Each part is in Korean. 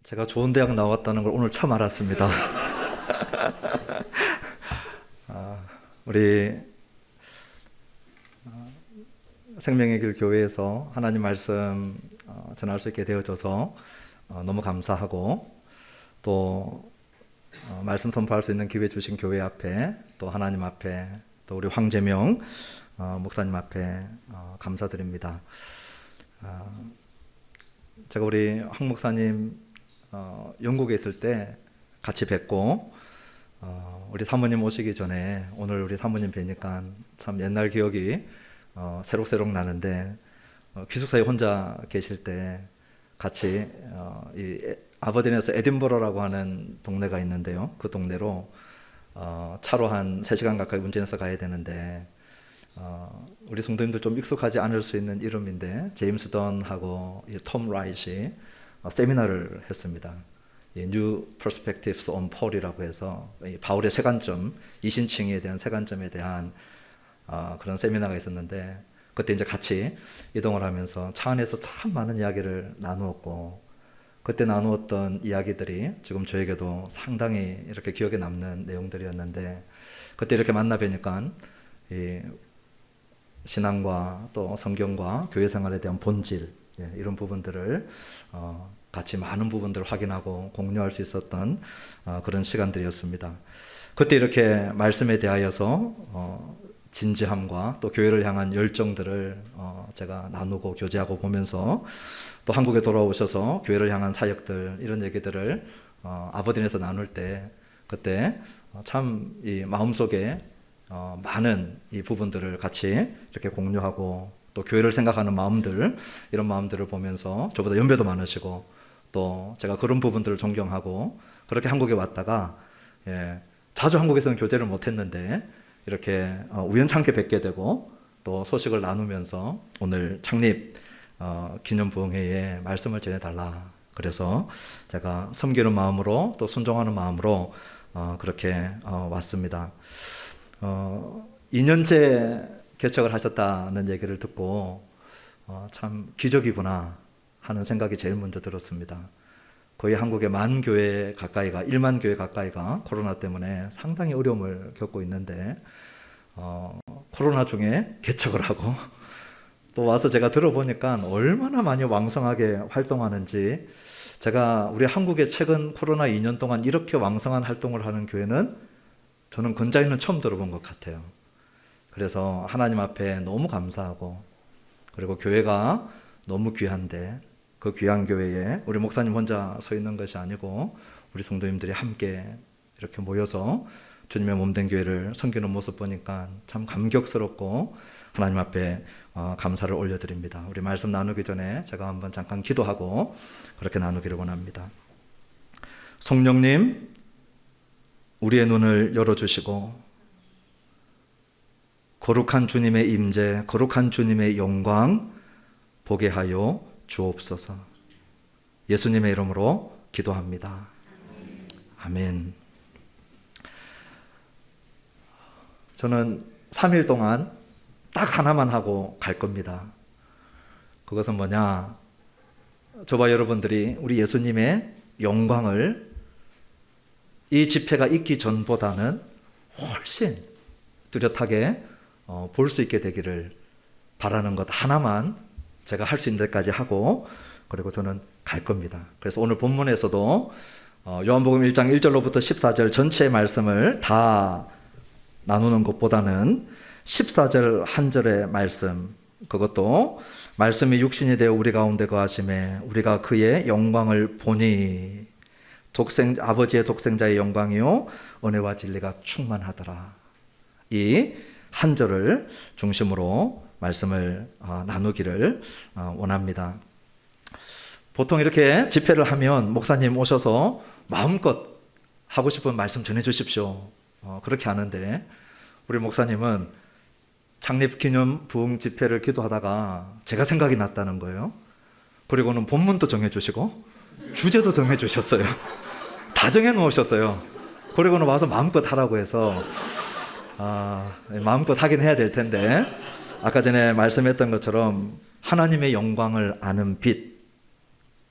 제가 좋은 대학 나왔다는 걸 오늘 처음 알았습니다. 우리 생명의 길 교회에서 하나님 말씀 전할 수 있게 되어져서 너무 감사하고, 또 말씀 선포할 수 있는 기회 주신 교회 앞에, 또 하나님 앞에, 또 우리 황재명 목사님 앞에 감사드립니다. 제가 우리 황 목사님 영국에 있을 때 같이 뵙고, 우리 사모님 오시기 전에 오늘 우리 사모님 뵈니까 참 옛날 기억이 새록새록 나는데, 기숙사에 혼자 계실 때 같이 이 아버딘에서 에딘버러라고 하는 동네가 있는데요, 그 동네로 차로 한 3시간 가까이 운전해서 가야 되는데, 우리 성도님도 좀 익숙하지 않을 수 있는 이름인데, 제임스 던하고 톰 라이트이 세미나를 했습니다. New Perspectives on Paul이라고 해서 바울의 세관점, 이신칭에 대한 세관점에 대한 그런 세미나가 있었는데, 그때 이제 같이 이동을 하면서 차 안에서 참 많은 이야기를 나누었고, 그때 나누었던 이야기들이 지금 저에게도 상당히 이렇게 기억에 남는 내용들이었는데, 그때 이렇게 만나 뵈니까 이 신앙과 또 성경과 교회 생활에 대한 본질, 이런 부분들을 같이 많은 부분들을 확인하고 공유할 수 있었던 그런 시간들이었습니다. 그때 이렇게 말씀에 대하여서 진지함과 또 교회를 향한 열정들을 제가 나누고 교제하고 보면서, 또 한국에 돌아오셔서 교회를 향한 사역들, 이런 얘기들을 아버딘에서 나눌 때, 그때 참 이 마음속에 많은 이 부분들을 같이 이렇게 공유하고, 또 교회를 생각하는 마음들, 이런 마음들을 보면서 저보다 연배도 많으시고, 또 제가 그런 부분들을 존경하고, 그렇게 한국에 왔다가 자주 한국에서는 교제를 못했는데 이렇게 우연찮게 뵙게 되고, 또 소식을 나누면서 오늘 창립 기념부흥회에 말씀을 전해달라, 그래서 제가 섬기는 마음으로 또 순종하는 마음으로 그렇게 왔습니다. 2년째 개척을 하셨다는 얘기를 듣고 참 기적이구나 하는 생각이 제일 먼저 들었습니다. 거의 한국의 10,000 교회 가까이가, 10,000 교회 가까이가 코로나 때문에 상당히 어려움을 겪고 있는데, 코로나 중에 개척을 하고, 또 와서 제가 들어보니까 얼마나 많이 왕성하게 활동하는지, 제가 우리 한국에 최근 코로나 2년 동안 이렇게 왕성한 활동을 하는 교회는 저는 근자에는 처음 들어본 것 같아요. 그래서 하나님 앞에 너무 감사하고, 그리고 교회가 너무 귀한데, 그 귀한 교회에 우리 목사님 혼자 서 있는 것이 아니고 우리 성도님들이 함께 이렇게 모여서 주님의 몸된 교회를 섬기는 모습 보니까 참 감격스럽고 하나님 앞에 감사를 올려드립니다. 우리 말씀 나누기 전에 제가 한번 잠깐 기도하고 그렇게 나누기를 원합니다. 성령님, 우리의 눈을 열어주시고 거룩한 주님의 임재, 거룩한 주님의 영광 보게 하여 주옵소서. 예수님의 이름으로 기도합니다. 아멘. 저는 3일 동안 딱 하나만 하고 갈 겁니다. 그것은 뭐냐? 저와 여러분들이 우리 예수님의 영광을 이 집회가 있기 전보다는 훨씬 뚜렷하게 볼 수 있게 되기를 바라는 것 하나만 제가 할 수 있는 데까지 하고, 그리고 저는 갈 겁니다. 그래서 오늘 본문에서도 요한복음 1장 1절로부터 14절 전체의 말씀을 다 나누는 것보다는 14절 한 절의 말씀, 그것도 말씀이 육신이 되어 우리 가운데 거하심에 우리가 그의 영광을 보니 아버지의 독생자의 영광이요 은혜와 진리가 충만하더라. 이 한 절을 중심으로 말씀을 나누기를 원합니다. 보통 이렇게 집회를 하면 목사님 오셔서 마음껏 하고 싶은 말씀 전해 주십시오, 그렇게 하는데, 우리 목사님은 창립기념 부흥 집회를 기도하다가 제가 생각이 났다는 거예요. 그리고는 본문도 정해 주시고 주제도 정해 주셨어요. 다 정해 놓으셨어요. 그리고는 와서 마음껏 하라고 해서 마음껏 하긴 해야 될 텐데, 아까 전에 말씀했던 것처럼 하나님의 영광을 아는 빛,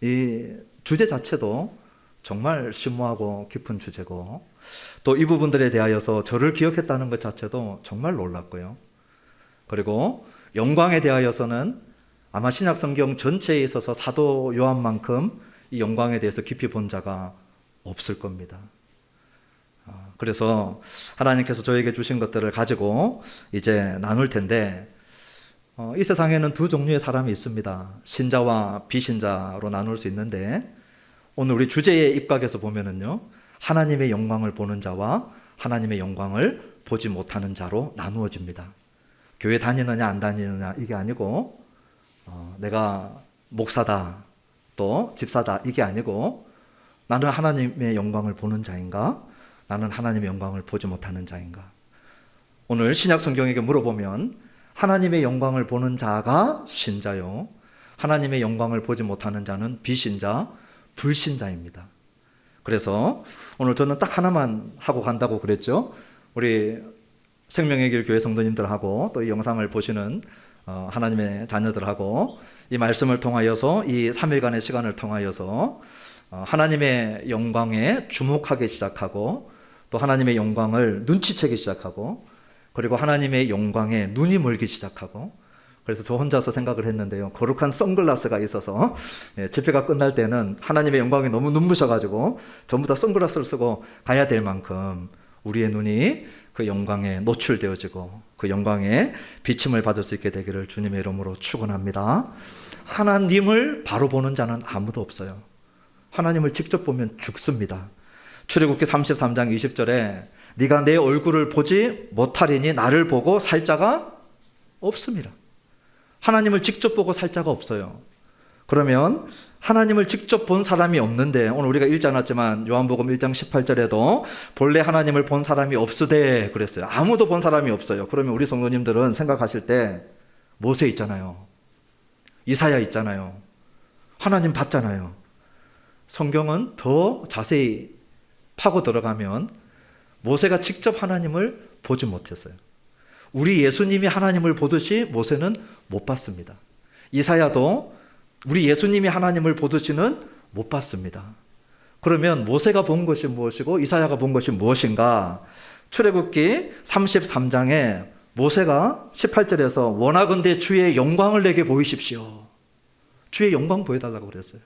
이 주제 자체도 정말 심오하고 깊은 주제고, 또 이 부분들에 대하여서 저를 기억했다는 것 자체도 정말 놀랐고요. 그리고 영광에 대하여서는 아마 신약 성경 전체에 있어서 사도 요한만큼 이 영광에 대해서 깊이 본 자가 없을 겁니다. 그래서 하나님께서 저에게 주신 것들을 가지고 이제 나눌 텐데, 이 세상에는 두 종류의 사람이 있습니다. 신자와 비신자로 나눌 수 있는데, 오늘 우리 주제의 입각에서 보면은요, 하나님의 영광을 보는 자와 하나님의 영광을 보지 못하는 자로 나누어집니다. 교회 다니느냐 안 다니느냐 이게 아니고, 내가 목사다 또 집사다 이게 아니고, 나는 하나님의 영광을 보는 자인가, 나는 하나님의 영광을 보지 못하는 자인가. 오늘 신약 성경에게 물어보면 하나님의 영광을 보는 자가 신자요, 하나님의 영광을 보지 못하는 자는 비신자, 불신자입니다. 그래서 오늘 저는 딱 하나만 하고 간다고 그랬죠. 우리 생명의 길 교회 성도님들하고 또 이 영상을 보시는 하나님의 자녀들하고 이 말씀을 통하여서, 이 3일간의 시간을 통하여서 하나님의 영광에 주목하기 시작하고, 또 하나님의 영광을 눈치채기 시작하고, 그리고 하나님의 영광에 눈이 멀기 시작하고, 그래서 저 혼자서 생각을 했는데요, 거룩한 선글라스가 있어서 집회가 끝날 때는 하나님의 영광이 너무 눈부셔가지고 전부 다 선글라스를 쓰고 가야 될 만큼 우리의 눈이 그 영광에 노출되어지고 그 영광에 비침을 받을 수 있게 되기를 주님의 이름으로 축원합니다. 하나님을 바로 보는 자는 아무도 없어요. 하나님을 직접 보면 죽습니다. 출애굽기 33장 20절에 네가 내 얼굴을 보지 못하리니 나를 보고 살 자가 없습니다. 하나님을 직접 보고 살 자가 없어요. 그러면 하나님을 직접 본 사람이 없는데, 오늘 우리가 읽지 않았지만 요한복음 1장 18절에도 본래 하나님을 본 사람이 없으되 그랬어요. 아무도 본 사람이 없어요. 그러면 우리 성도님들은 생각하실 때 모세 있잖아요, 이사야 있잖아요, 하나님 봤잖아요. 성경은 더 자세히 파고 들어가면 모세가 직접 하나님을 보지 못했어요. 우리 예수님이 하나님을 보듯이 모세는 못 봤습니다. 이사야도 우리 예수님이 하나님을 보듯이는 못 봤습니다. 그러면 모세가 본 것이 무엇이고 이사야가 본 것이 무엇인가? 출애굽기 33장에 모세가 18절에서 원하건대 주의 영광을 내게 보이십시오, 주의 영광 보여달라고 그랬어요.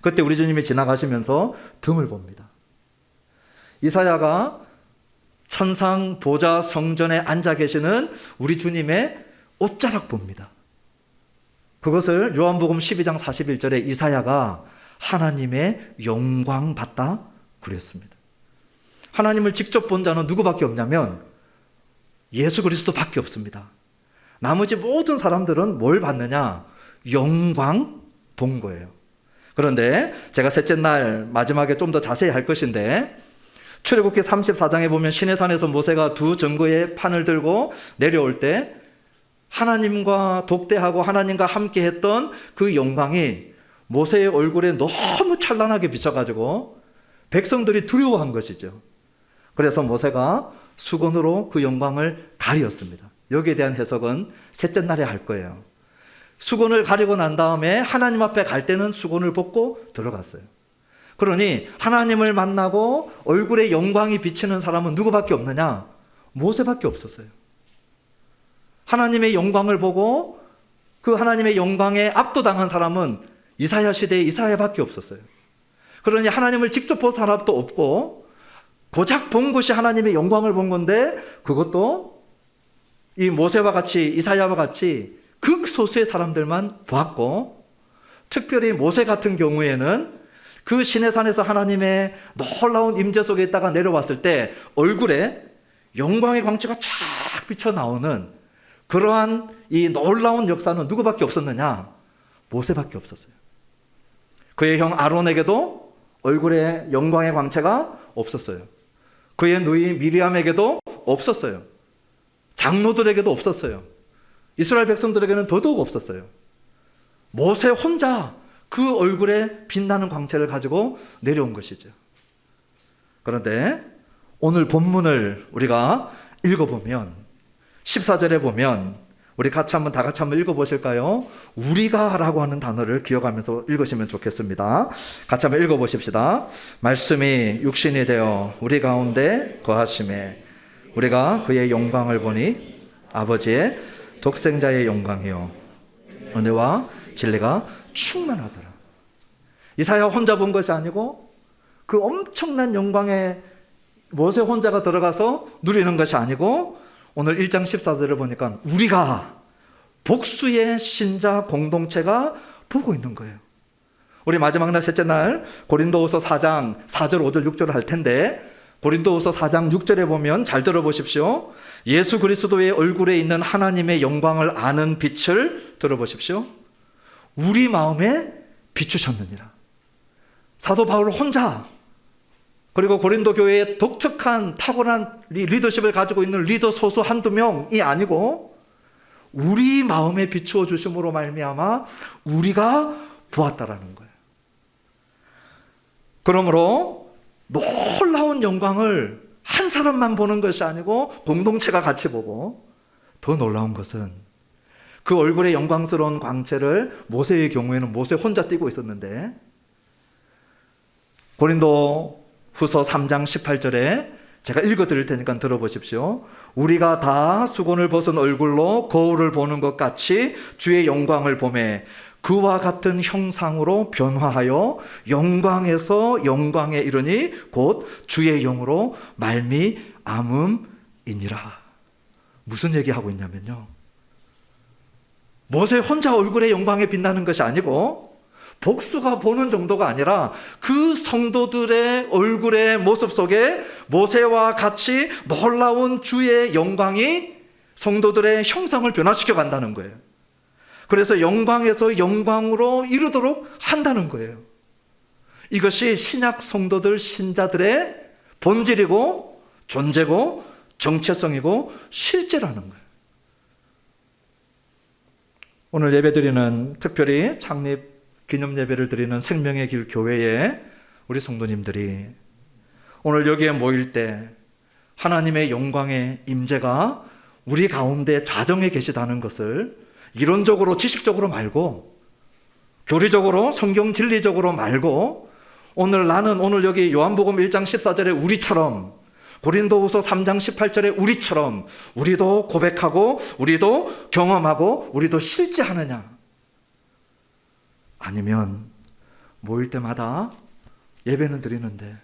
그때 우리 주님이 지나가시면서 등을 봅니다. 이사야가 천상 보좌 성전에 앉아 계시는 우리 주님의 옷자락 봅니다. 그것을 요한복음 12장 41절에 이사야가 하나님의 영광 봤다 그랬습니다. 하나님을 직접 본 자는 누구밖에 없냐면 예수 그리스도밖에 없습니다. 나머지 모든 사람들은 뭘 봤느냐? 영광 본 거예요. 그런데 제가 셋째 날 마지막에 좀 더 자세히 할 것인데, 출애굽기 34장에 보면 시내산에서 모세가 두 증거의 판을 들고 내려올 때 하나님과 독대하고 하나님과 함께 했던 그 영광이 모세의 얼굴에 너무 찬란하게 비춰가지고 백성들이 두려워한 것이죠. 그래서 모세가 수건으로 그 영광을 가리었습니다. 여기에 대한 해석은 셋째 날에 할 거예요. 수건을 가리고 난 다음에 하나님 앞에 갈 때는 수건을 벗고 들어갔어요. 그러니 하나님을 만나고 얼굴에 영광이 비치는 사람은 누구밖에 없느냐? 모세밖에 없었어요. 하나님의 영광을 보고 그 하나님의 영광에 압도당한 사람은 이사야 시대의 이사야밖에 없었어요. 그러니 하나님을 직접 본 사람도 없고 고작 본 것이 하나님의 영광을 본 건데, 그것도 이 모세와 같이 이사야와 같이 극소수의 사람들만 보았고, 특별히 모세 같은 경우에는 그 시내산에서 하나님의 놀라운 임재 속에 있다가 내려왔을 때 얼굴에 영광의 광채가 쫙 비쳐 나오는 그러한 이 놀라운 역사는 누구밖에 없었느냐? 모세밖에 없었어요. 그의 형 아론에게도 얼굴에 영광의 광채가 없었어요. 그의 누이 미리암에게도 없었어요. 장로들에게도 없었어요. 이스라엘 백성들에게는 더더욱 없었어요. 모세 혼자 그 얼굴에 빛나는 광채를 가지고 내려온 것이죠. 그런데 오늘 본문을 우리가 읽어보면 14절에 보면 우리 다 같이 한번 읽어보실까요? 우리가라고 하는 단어를 기억하면서 읽으시면 좋겠습니다. 같이 한번 읽어보십시다. 말씀이 육신이 되어 우리 가운데 거하심에 우리가 그의 영광을 보니 아버지의 독생자의 영광이요 은혜와 진리가 충만하더라. 이사야 혼자 본 것이 아니고 그 엄청난 영광에 모세 혼자가 들어가서 누리는 것이 아니고 오늘 1장 14절을 보니까 우리가 복수의 신자 공동체가 보고 있는 거예요. 우리 마지막 날 셋째 날 고린도후서 4장 4절 5절 6절을 할 텐데 고린도후서 4장 6절에 보면 잘 들어보십시오. 예수 그리스도의 얼굴에 있는 하나님의 영광을 아는 빛을 들어보십시오. 우리 마음에 비추셨느니라. 사도 바울 혼자 그리고 고린도 교회의 독특한 탁월한 리더십을 가지고 있는 리더 소수 한두 명이 아니고 우리 마음에 비추어 주심으로 말미암아 우리가 보았다라는 거예요. 그러므로 놀라운 영광을 한 사람만 보는 것이 아니고 공동체가 같이 보고 더 놀라운 것은 그 얼굴의 영광스러운 광채를 모세의 경우에는 모세 혼자 띄고 있었는데 고린도 후서 3장 18절에 제가 읽어드릴 테니까 들어보십시오. 우리가 다 수건을 벗은 얼굴로 거울을 보는 것 같이 주의 영광을 보매 그와 같은 형상으로 변화하여 영광에서 영광에 이르니 곧 주의 영으로 말미암음이니라. 무슨 얘기하고 있냐면요, 모세 혼자 얼굴의 영광에 빛나는 것이 아니고 복수가 보는 정도가 아니라 그 성도들의 얼굴의 모습 속에 모세와 같이 놀라운 주의 영광이 성도들의 형상을 변화시켜 간다는 거예요. 그래서 영광에서 영광으로 이르도록 한다는 거예요. 이것이 신약 성도들 신자들의 본질이고 존재고 정체성이고 실제라는 거예요. 오늘 예배드리는 특별히 창립 기념 예배를 드리는 생명의 길 교회에 우리 성도님들이 오늘 여기에 모일 때 하나님의 영광의 임재가 우리 가운데 자정에 계시다는 것을 이론적으로 지식적으로 말고 교리적으로 성경 진리적으로 말고 나는 오늘 여기 요한복음 1장 14절에 우리처럼 고린도후서 3장 18절에 우리처럼 우리도 고백하고 우리도 경험하고 우리도 실제하느냐, 아니면 모일 때마다 예배는 드리는데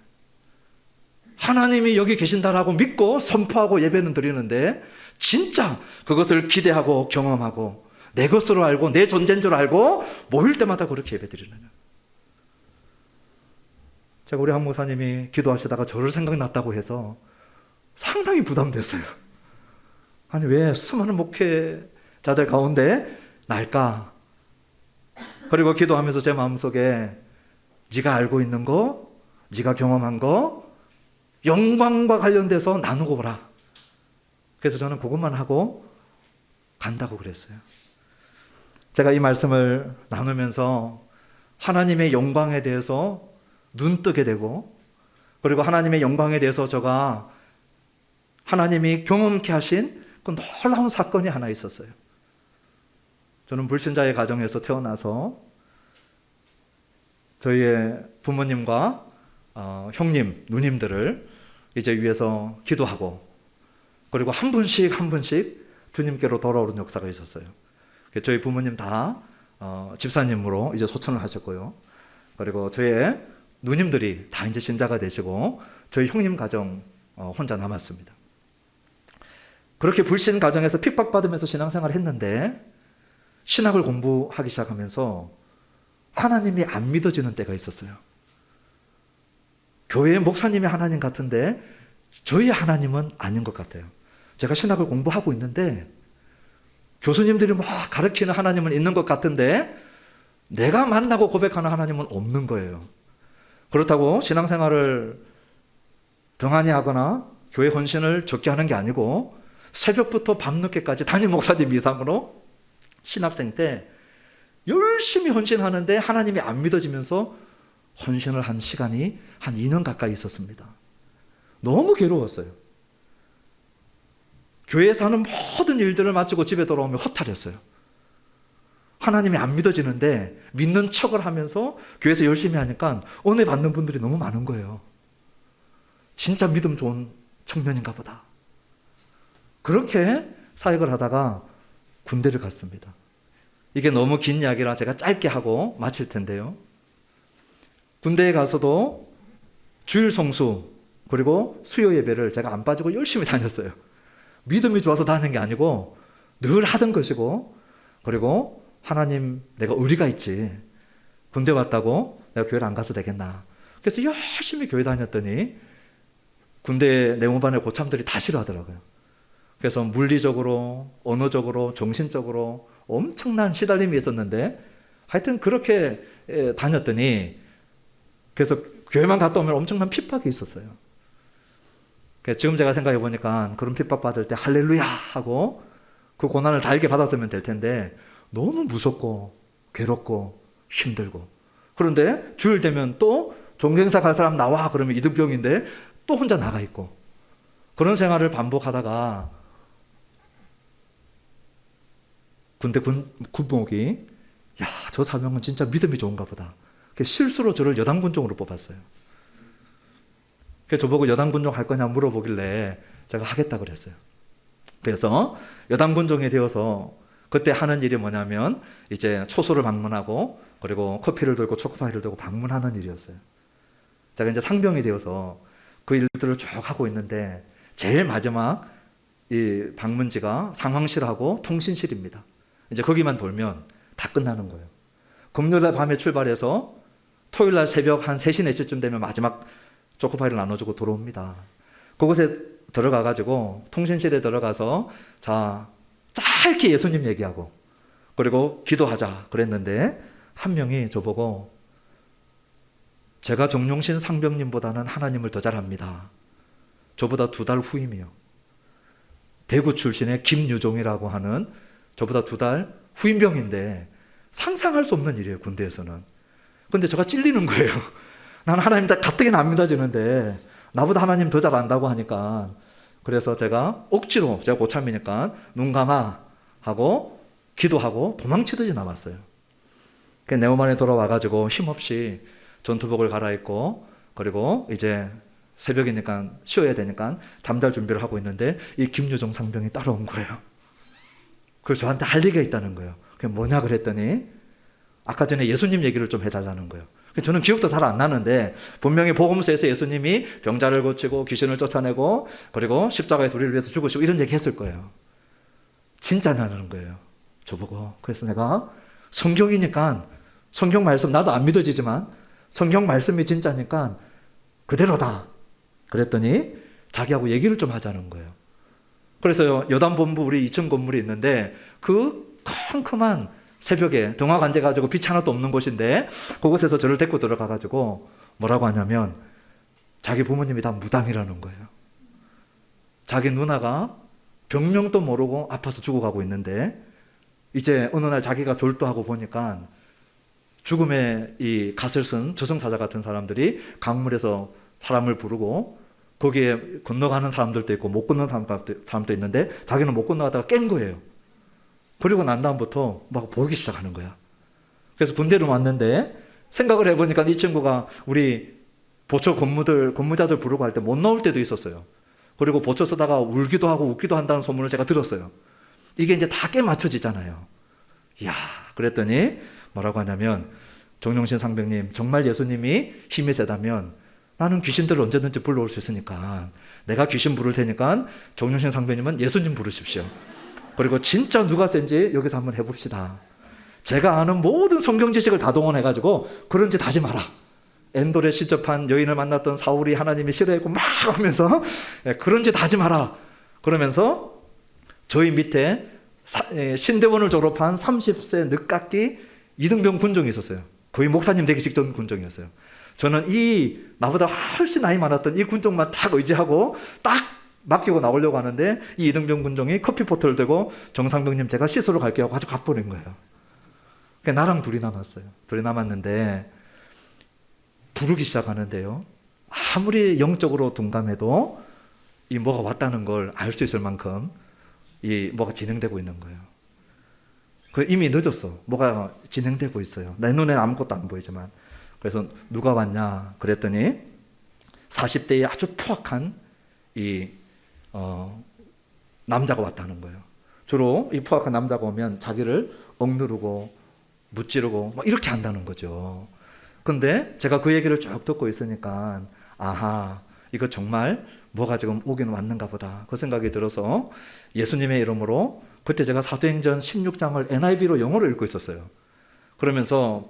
하나님이 여기 계신다라고 믿고 선포하고 예배는 드리는데 진짜 그것을 기대하고 경험하고 내 것으로 알고 내 존재인 줄 알고 모일 때마다 그렇게 예배 드리느냐. 제가 우리 한 목사님이 기도하시다가 저를 생각났다고 해서 상당히 부담됐어요. 아니 왜 수많은 목회자들 가운데 날까? 그리고 기도하면서 제 마음속에 네가 알고 있는 거, 네가 경험한 거 영광과 관련돼서 나누고 보라. 그래서 저는 그것만 하고 간다고 그랬어요. 제가 이 말씀을 나누면서 하나님의 영광에 대해서 눈뜨게 되고, 그리고 하나님의 영광에 대해서 제가 하나님이 경험케 하신 그 놀라운 사건이 하나 있었어요. 저는 불신자의 가정에서 태어나서 저희의 부모님과 형님, 누님들을 이제 위해서 기도하고, 그리고 한 분씩 주님께로 돌아오는 역사가 있었어요. 저희 부모님 다 집사님으로 이제 소천을 하셨고요. 그리고 저의 누님들이 다 이제 신자가 되시고 저희 형님 가정 혼자 남았습니다. 그렇게 불신 가정에서 핍박받으면서 신앙생활을 했는데 신학을 공부하기 시작하면서 하나님이 안 믿어지는 때가 있었어요. 교회의 목사님이 하나님 같은데 저희 하나님은 아닌 것 같아요. 제가 신학을 공부하고 있는데 교수님들이 막 가르치는 하나님은 있는 것 같은데 내가 만나고 고백하는 하나님은 없는 거예요. 그렇다고 신앙생활을 등한히 하거나 교회 헌신을 적게 하는 게 아니고 새벽부터 밤늦게까지 담임 목사님 이상으로 신학생 때 열심히 헌신하는데 하나님이 안 믿어지면서 헌신을 한 시간이 한 2년 가까이 있었습니다. 너무 괴로웠어요. 교회에서 하는 모든 일들을 마치고 집에 돌아오면 허탈했어요. 하나님이 안 믿어지는데 믿는 척을 하면서 교회에서 열심히 하니까 은혜 받는 분들이 너무 많은 거예요. 진짜 믿음 좋은 청년인가 보다. 그렇게 사역을 하다가 군대를 갔습니다. 이게 너무 긴 이야기라 제가 짧게 하고 마칠 텐데요. 군대에 가서도 주일 성수 그리고 수요 예배를 제가 안 빠지고 열심히 다녔어요. 믿음이 좋아서 다니는 게 아니고 늘 하던 것이고, 그리고 하나님 내가 의리가 있지, 군대 왔다고 내가 교회를 안 가서 되겠나. 그래서 열심히 교회 다녔더니 군대 내무반의 고참들이 다 싫어하더라고요. 그래서 물리적으로, 언어적으로, 정신적으로 엄청난 시달림이 있었는데, 하여튼 그렇게 다녔더니, 그래서 교회만 갔다 오면 엄청난 핍박이 있었어요. 지금 제가 생각해 보니까 그런 핍박 받을 때 할렐루야 하고 그 고난을 달게 받았으면 될 텐데, 너무 무섭고 괴롭고 힘들고, 그런데 주일 되면 또 종교행사 갈 사람 나와 그러면 이등병인데 또 혼자 나가 있고, 그런 생활을 반복하다가 군대 군복이 야, 저 사명은 진짜 믿음이 좋은가 보다. 실수로 저를 여당군종으로 뽑았어요. 그래서 저보고 여당군종 할 거냐 물어보길래 제가 하겠다 그랬어요. 그래서 여당군종이 되어서 그때 하는 일이 뭐냐면 이제 초소를 방문하고, 그리고 커피를 들고 초코파이를 들고 방문하는 일이었어요. 제가 이제 상병이 되어서 그 일들을 쭉 하고 있는데, 제일 마지막 이 방문지가 상황실하고 통신실입니다. 이제 거기만 돌면 다 끝나는 거예요. 금요일날 밤에 출발해서 토요일날 새벽 한 3시, 4시쯤 되면 마지막 초코파이를 나눠주고 들어옵니다. 그곳에 들어가가지고 통신실에 들어가서 자, 짧게 예수님 얘기하고 그리고 기도하자 그랬는데, 한 명이 저보고 제가 정용신 상병님보다는 하나님을 더 잘합니다. 저보다 2달 후임이요. 대구 출신의 김유종이라고 하는 저보다 2달 후임병인데, 상상할 수 없는 일이에요, 군대에서는. 근데 제가 찔리는 거예요. 나는 하나님 가뜩이나 안 믿어지는데 나보다 하나님 더 잘 안다고 하니까. 그래서 제가 억지로, 제가 고참이니까 눈 감아 하고 기도하고 도망치듯이 남았어요. 네오만에 돌아와가지고 힘없이 전투복을 갈아입고, 그리고 이제 새벽이니까 쉬어야 되니까 잠잘 준비를 하고 있는데 이 김유정 상병이 따라온 거예요. 그래서 저한테 할 얘기가 있다는 거예요. 그게 뭐냐 그랬더니 아까 전에 예수님 얘기를 좀 해달라는 거예요. 저는 기억도 잘 안 나는데 분명히 복음서에서 예수님이 병자를 고치고 귀신을 쫓아내고 그리고 십자가에서 우리를 위해서 죽으시고 이런 얘기 했을 거예요. 진짜냐는 거예요, 저보고. 그래서 내가 성경이니까, 성경 말씀 나도 안 믿어지지만 성경 말씀이 진짜니까 그대로다 그랬더니 자기하고 얘기를 좀 하자는 거예요. 그래서 여단본부 우리 2층 건물이 있는데 그 컴컴한 새벽에 등화관제 가지고 빛 하나도 없는 곳인데 그곳에서 저를 데리고 들어가가지고 뭐라고 하냐면 자기 부모님이 다 무당이라는 거예요. 자기 누나가 병명도 모르고 아파서 죽어가고 있는데 이제 어느 날 자기가 졸도하고 보니까 죽음의 이 갓을 쓴 저승사자 같은 사람들이 강물에서 사람을 부르고 거기에 건너가는 사람들도 있고 못 건너는 사람도 있는데 자기는 못 건너가다가 깬 거예요. 그리고 난 다음부터 막 보기 시작하는 거야. 그래서 군대로 왔는데 생각을 해보니까 이 친구가 우리 보초 근무자들 부르고 할 때 못 나올 때도 있었어요. 그리고 보초 쓰다가 울기도 하고 웃기도 한다는 소문을 제가 들었어요. 이게 이제 다 깨맞춰지잖아요. 이야, 그랬더니 뭐라고 하냐면 정용신 상병님, 정말 예수님이 힘이 세다면 나는 귀신들을 언제든지 불러올 수 있으니까 내가 귀신 부를 테니까 정용신 상병님은 예수님 부르십시오. 그리고 진짜 누가 센지 여기서 한번 해봅시다. 제가 아는 모든 성경 지식을 다 동원해가지고 그런 짓 하지 마라. 엔돌에 실접한 여인을 만났던 사울이 하나님이 싫어했고 막 하면서 그런 짓 하지 마라. 그러면서 저희 밑에 신대원을 졸업한 30세 늦깎이 이등병 군종이 있었어요. 거의 목사님 되기 직전 군종이었어요. 저는 이 나보다 훨씬 나이 많았던 이 군종만 딱 의지하고 딱 맡기고 나오려고 하는데 이 이등병 군종이 커피포트를 들고 정상병님 제가 씻으러 갈게요 하고 아주 가버린 거예요. 그러니까 나랑 둘이 남았어요. 둘이 남았는데 부르기 시작하는데요. 아무리 영적으로 둔감해도 이 뭐가 왔다는 걸 알 수 있을 만큼 뭐가 진행되고 있는 거예요. 그 이미 늦었어. 뭐가 진행되고 있어요. 내 눈에는 아무것도 안 보이지만. 그래서 누가 왔냐 그랬더니 40대의 아주 포악한 남자가 왔다는 거예요. 주로 이 포악한 남자가 오면 자기를 억누르고 무찌르고 뭐 이렇게 한다는 거죠. 근데 제가 그 얘기를 쭉 듣고 있으니까 아하, 이거 정말 뭐가 지금 오긴 왔는가 보다 그 생각이 들어서 예수님의 이름으로, 그때 제가 사도행전 16장을 NIV로 영어로 읽고 있었어요. 그러면서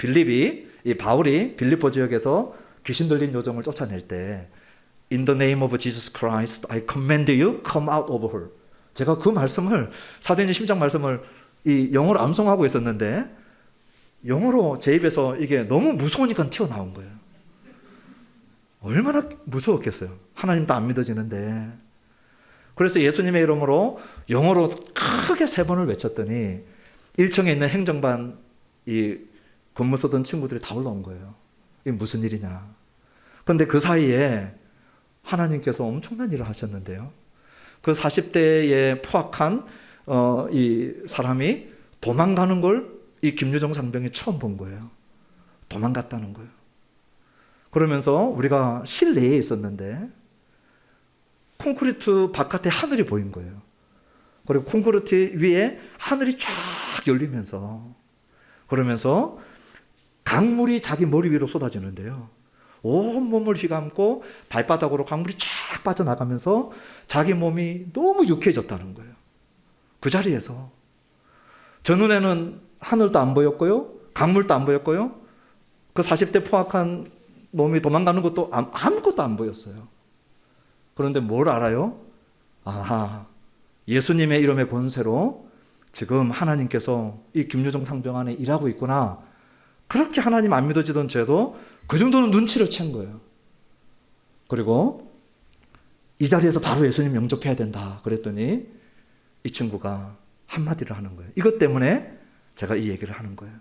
바울이 빌립보 지역에서 귀신 들린 요정을 쫓아낼 때 In the name of Jesus Christ, I command you, come out of her. 제가 그 말씀을, 사도행전 16장 말씀을 이 영어로 암송하고 있었는데 영어로 제 입에서 이게 너무 무서우니까 튀어나온 거예요. 얼마나 무서웠겠어요. 하나님도 안 믿어지는데. 그래서 예수님의 이름으로 영어로 크게 3번을 외쳤더니 1층에 있는 행정반 근무 쓰던 친구들이 다 올라온 거예요. 이게 무슨 일이냐. 그런데 그 사이에 하나님께서 엄청난 일을 하셨는데요. 그 40대의 포악한 이 사람이 도망가는 걸 이 김유정 상병이 처음 본 거예요. 도망갔다는 거예요. 그러면서 우리가 실내에 있었는데 콘크리트 바깥에 하늘이 보인 거예요. 그리고 콘크리트 위에 하늘이 쫙 열리면서, 그러면서 강물이 자기 머리 위로 쏟아지는데요. 온 몸을 휘감고 발바닥으로 강물이 쫙 빠져나가면서 자기 몸이 너무 유쾌해졌다는 거예요. 그 자리에서. 저 눈에는 하늘도 안 보였고요. 강물도 안 보였고요. 그 40대 포악한 놈이 도망가는 것도 아무것도 안 보였어요. 그런데 뭘 알아요? 아하, 예수님의 이름의 권세로 지금 하나님께서 이 김유정 상병 안에 일하고 있구나. 그렇게 하나님 안 믿어지던 쟤도 그 정도는 눈치를 챈 거예요. 그리고 이 자리에서 바로 예수님 영접해야 된다 그랬더니 이 친구가 한마디를 하는 거예요. 이것 때문에 제가 이 얘기를 하는 거예요.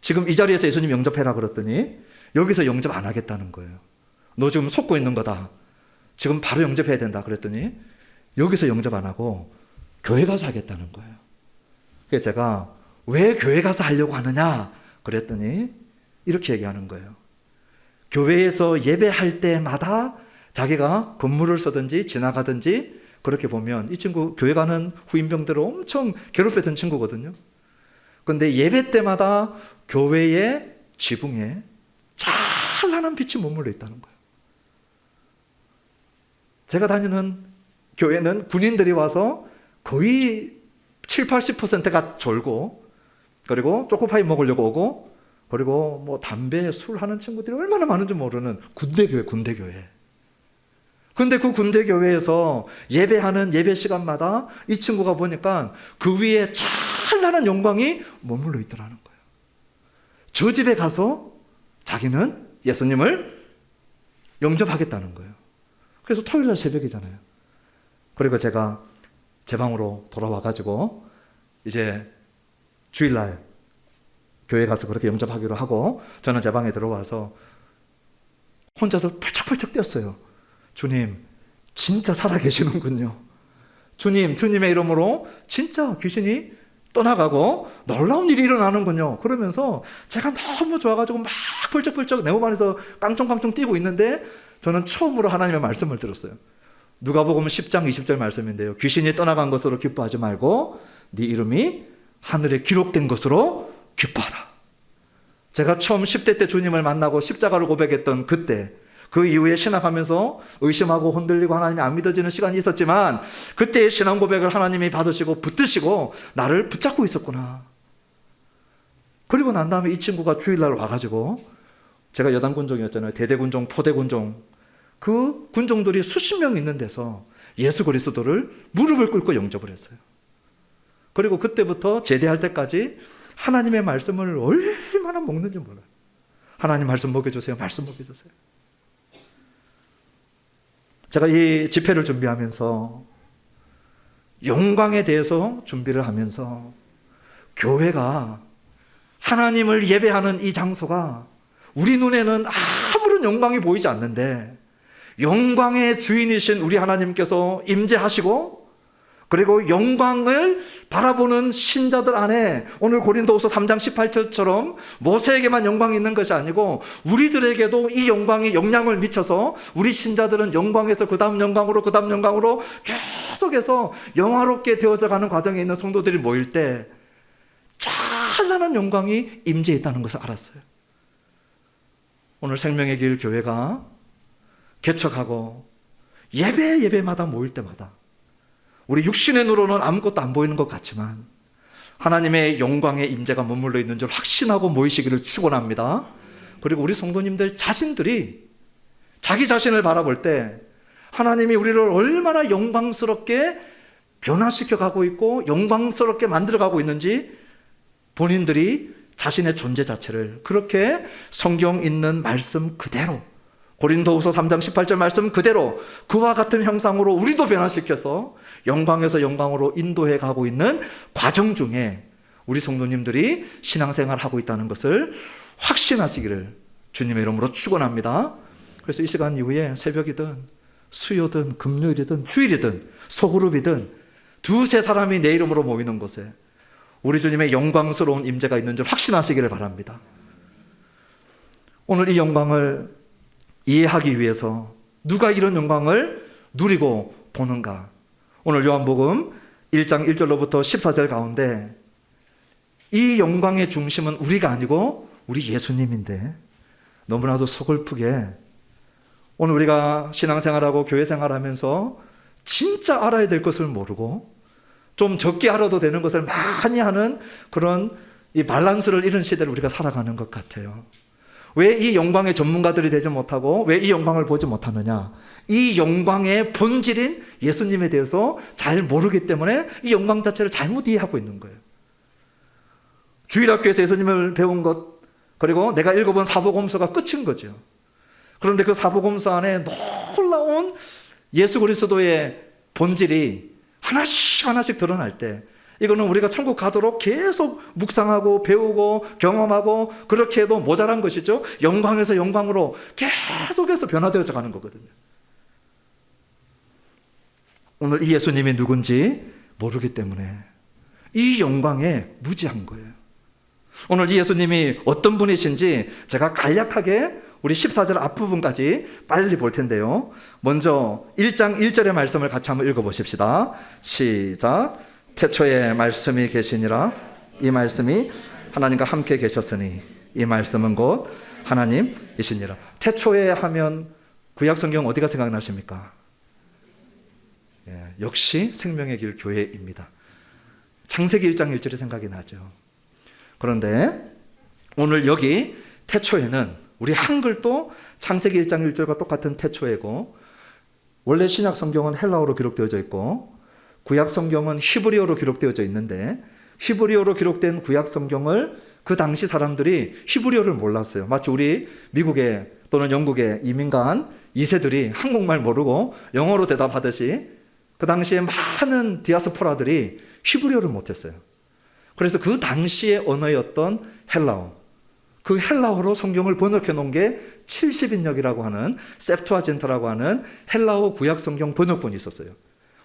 지금 이 자리에서 예수님 영접해라 그랬더니 여기서 영접 안 하겠다는 거예요. 너 지금 속고 있는 거다. 지금 바로 영접해야 된다 그랬더니 여기서 영접 안 하고 교회 가서 하겠다는 거예요. 그래서 제가 왜 교회 가서 하려고 하느냐 그랬더니 이렇게 얘기하는 거예요. 교회에서 예배할 때마다 자기가 건물을 쓰든지 지나가든지 그렇게 보면 이 친구 교회 가는 후임병들을 엄청 괴롭혔던 친구거든요. 그런데 예배 때마다 교회의 지붕에 찬란한 빛이 머물러 있다는 거예요. 제가 다니는 교회는 군인들이 와서 거의 7, 80%가 졸고, 그리고 초코파이 먹으려고 오고, 그리고 뭐 담배, 술 하는 친구들이 얼마나 많은지 모르는 군대교회. 근데 그 군대교회에서 예배하는 예배 시간마다 이 친구가 보니까 그 위에 찬란한 영광이 머물러 있더라는 거예요. 저 집에 가서 자기는 예수님을 영접하겠다는 거예요. 그래서 토요일 날 새벽이잖아요. 그리고 제가 제 방으로 돌아와가지고 이제 주일날 교회 가서 그렇게 영접하기로 하고 저는 제 방에 들어와서 혼자서 펄쩍펄쩍 뛰었어요. 주님, 진짜 살아계시는군요. 주님, 주님의 이름으로 진짜 귀신이 떠나가고 놀라운 일이 일어나는군요. 그러면서 제가 너무 좋아가지고 막 펄쩍펄쩍 내 몸 안에서 깡총깡총 뛰고 있는데 저는 처음으로 하나님의 말씀을 들었어요. 누가복음 10장 20절 말씀인데요. 귀신이 떠나간 것으로 기뻐하지 말고 네 이름이 하늘에 기록된 것으로 기뻐하라. 제가 처음 10대 때 주님을 만나고 십자가를 고백했던 그때, 그 이후에 신학하면서 의심하고 흔들리고 하나님이 안 믿어지는 시간이 있었지만 그때의 신앙 고백을 하나님이 받으시고 붙드시고 나를 붙잡고 있었구나. 그리고 난 다음에 이 친구가 주일날 와가지고, 제가 여단군종이었잖아요. 대대군종, 포대군종, 그 군종들이 수십 명 있는 데서 예수 그리스도를 무릎을 꿇고 영접을 했어요. 그리고 그때부터 제대할 때까지 하나님의 말씀을 얼마나 먹는지 몰라요. 하나님 말씀 먹여주세요. 말씀 먹여주세요. 제가 이 집회를 준비하면서 영광에 대해서 준비를 하면서 교회가, 하나님을 예배하는 이 장소가 우리 눈에는 아무런 영광이 보이지 않는데 영광의 주인이신 우리 하나님께서 임재하시고 그리고 영광을 바라보는 신자들 안에 오늘 고린도후서 3장 18절처럼 모세에게만 영광이 있는 것이 아니고 우리들에게도 이 영광이 영향을 미쳐서 우리 신자들은 영광에서 그 다음 영광으로 그 다음 영광으로 계속해서 영화롭게 되어져 가는 과정에 있는 성도들이 모일 때 찬란한 영광이 임재했다는 것을 알았어요. 오늘 생명의 길 교회가 개척하고 예배마다 모일 때마다 우리 육신의 눈으로는 아무것도 안 보이는 것 같지만 하나님의 영광의 임재가 머물러 있는 줄 확신하고 모이시기를 축원합니다. 그리고 우리 성도님들 자신들이 자기 자신을 바라볼 때 하나님이 우리를 얼마나 영광스럽게 변화시켜 가고 있고 영광스럽게 만들어 가고 있는지 본인들이 자신의 존재 자체를 그렇게 성경 있는 말씀 그대로 고린도후서 3장 18절 말씀 그대로 그와 같은 형상으로 우리도 변화시켜서 영광에서 영광으로 인도해 가고 있는 과정 중에 우리 성도님들이 신앙생활을 하고 있다는 것을 확신하시기를 주님의 이름으로 축원합니다. 그래서 이 시간 이후에 새벽이든 수요든 금요일이든 주일이든 소그룹이든 두세 사람이 내 이름으로 모이는 곳에 우리 주님의 영광스러운 임재가 있는 줄 확신하시기를 바랍니다. 오늘 이 영광을 이해하기 위해서 누가 이런 영광을 누리고 보는가? 오늘 요한복음 1장 1절로부터 14절 가운데 이 영광의 중심은 우리가 아니고 우리 예수님인데 너무나도 서글프게 오늘 우리가 신앙생활하고 교회생활하면서 진짜 알아야 될 것을 모르고 좀 적게 알아도 되는 것을 많이 하는 그런 이 밸런스를 잃은 시대를 우리가 살아가는 것 같아요. 왜 이 영광의 전문가들이 되지 못하고 왜 이 영광을 보지 못하느냐? 이 영광의 본질인 예수님에 대해서 잘 모르기 때문에 이 영광 자체를 잘못 이해하고 있는 거예요. 주일학교에서 예수님을 배운 것 그리고 내가 읽어본 사복음서가 끝인 거죠. 그런데 그 사복음서 안에 놀라운 예수 그리스도의 본질이 하나씩 드러날 때 이거는 우리가 천국 가도록 계속 묵상하고 배우고 경험하고 그렇게 해도 모자란 것이죠. 영광에서 영광으로 계속해서 변화되어져 가는 거거든요. 오늘 이 예수님이 누군지 모르기 때문에 이 영광에 무지한 거예요. 오늘 이 예수님이 어떤 분이신지 제가 간략하게 우리 14절 앞부분까지 빨리 볼 텐데요. 먼저 1장 1절의 말씀을 같이 한번 읽어보십시다. 시작. 태초에 말씀이 계시니라. 이 말씀이 하나님과 함께 계셨으니 이 말씀은 곧 하나님이시니라. 태초에 하면 구약성경 어디가 생각나십니까? 역시 생명의 길 교회입니다. 창세기 1장 1절이 생각이 나죠. 그런데 오늘 여기 태초에는 우리 한글도 창세기 1장 1절과 똑같은 태초이고 원래 신약 성경은 헬라어로 기록되어져 있고 구약 성경은 히브리어로 기록되어져 있는데 히브리어로 기록된 구약 성경을 그 당시 사람들이 히브리어를 몰랐어요. 마치 우리 미국에 또는 영국에 이민 간 2세들이 한국말 모르고 영어로 대답하듯이 그 당시에 많은 디아스포라들이 히브리어를 못했어요. 그래서 그 당시의 언어였던 헬라어, 그 헬라어로 성경을 번역해 놓은 게 70인역이라고 하는 셉투아진트라고 하는 헬라어 구약 성경 번역본이 있었어요.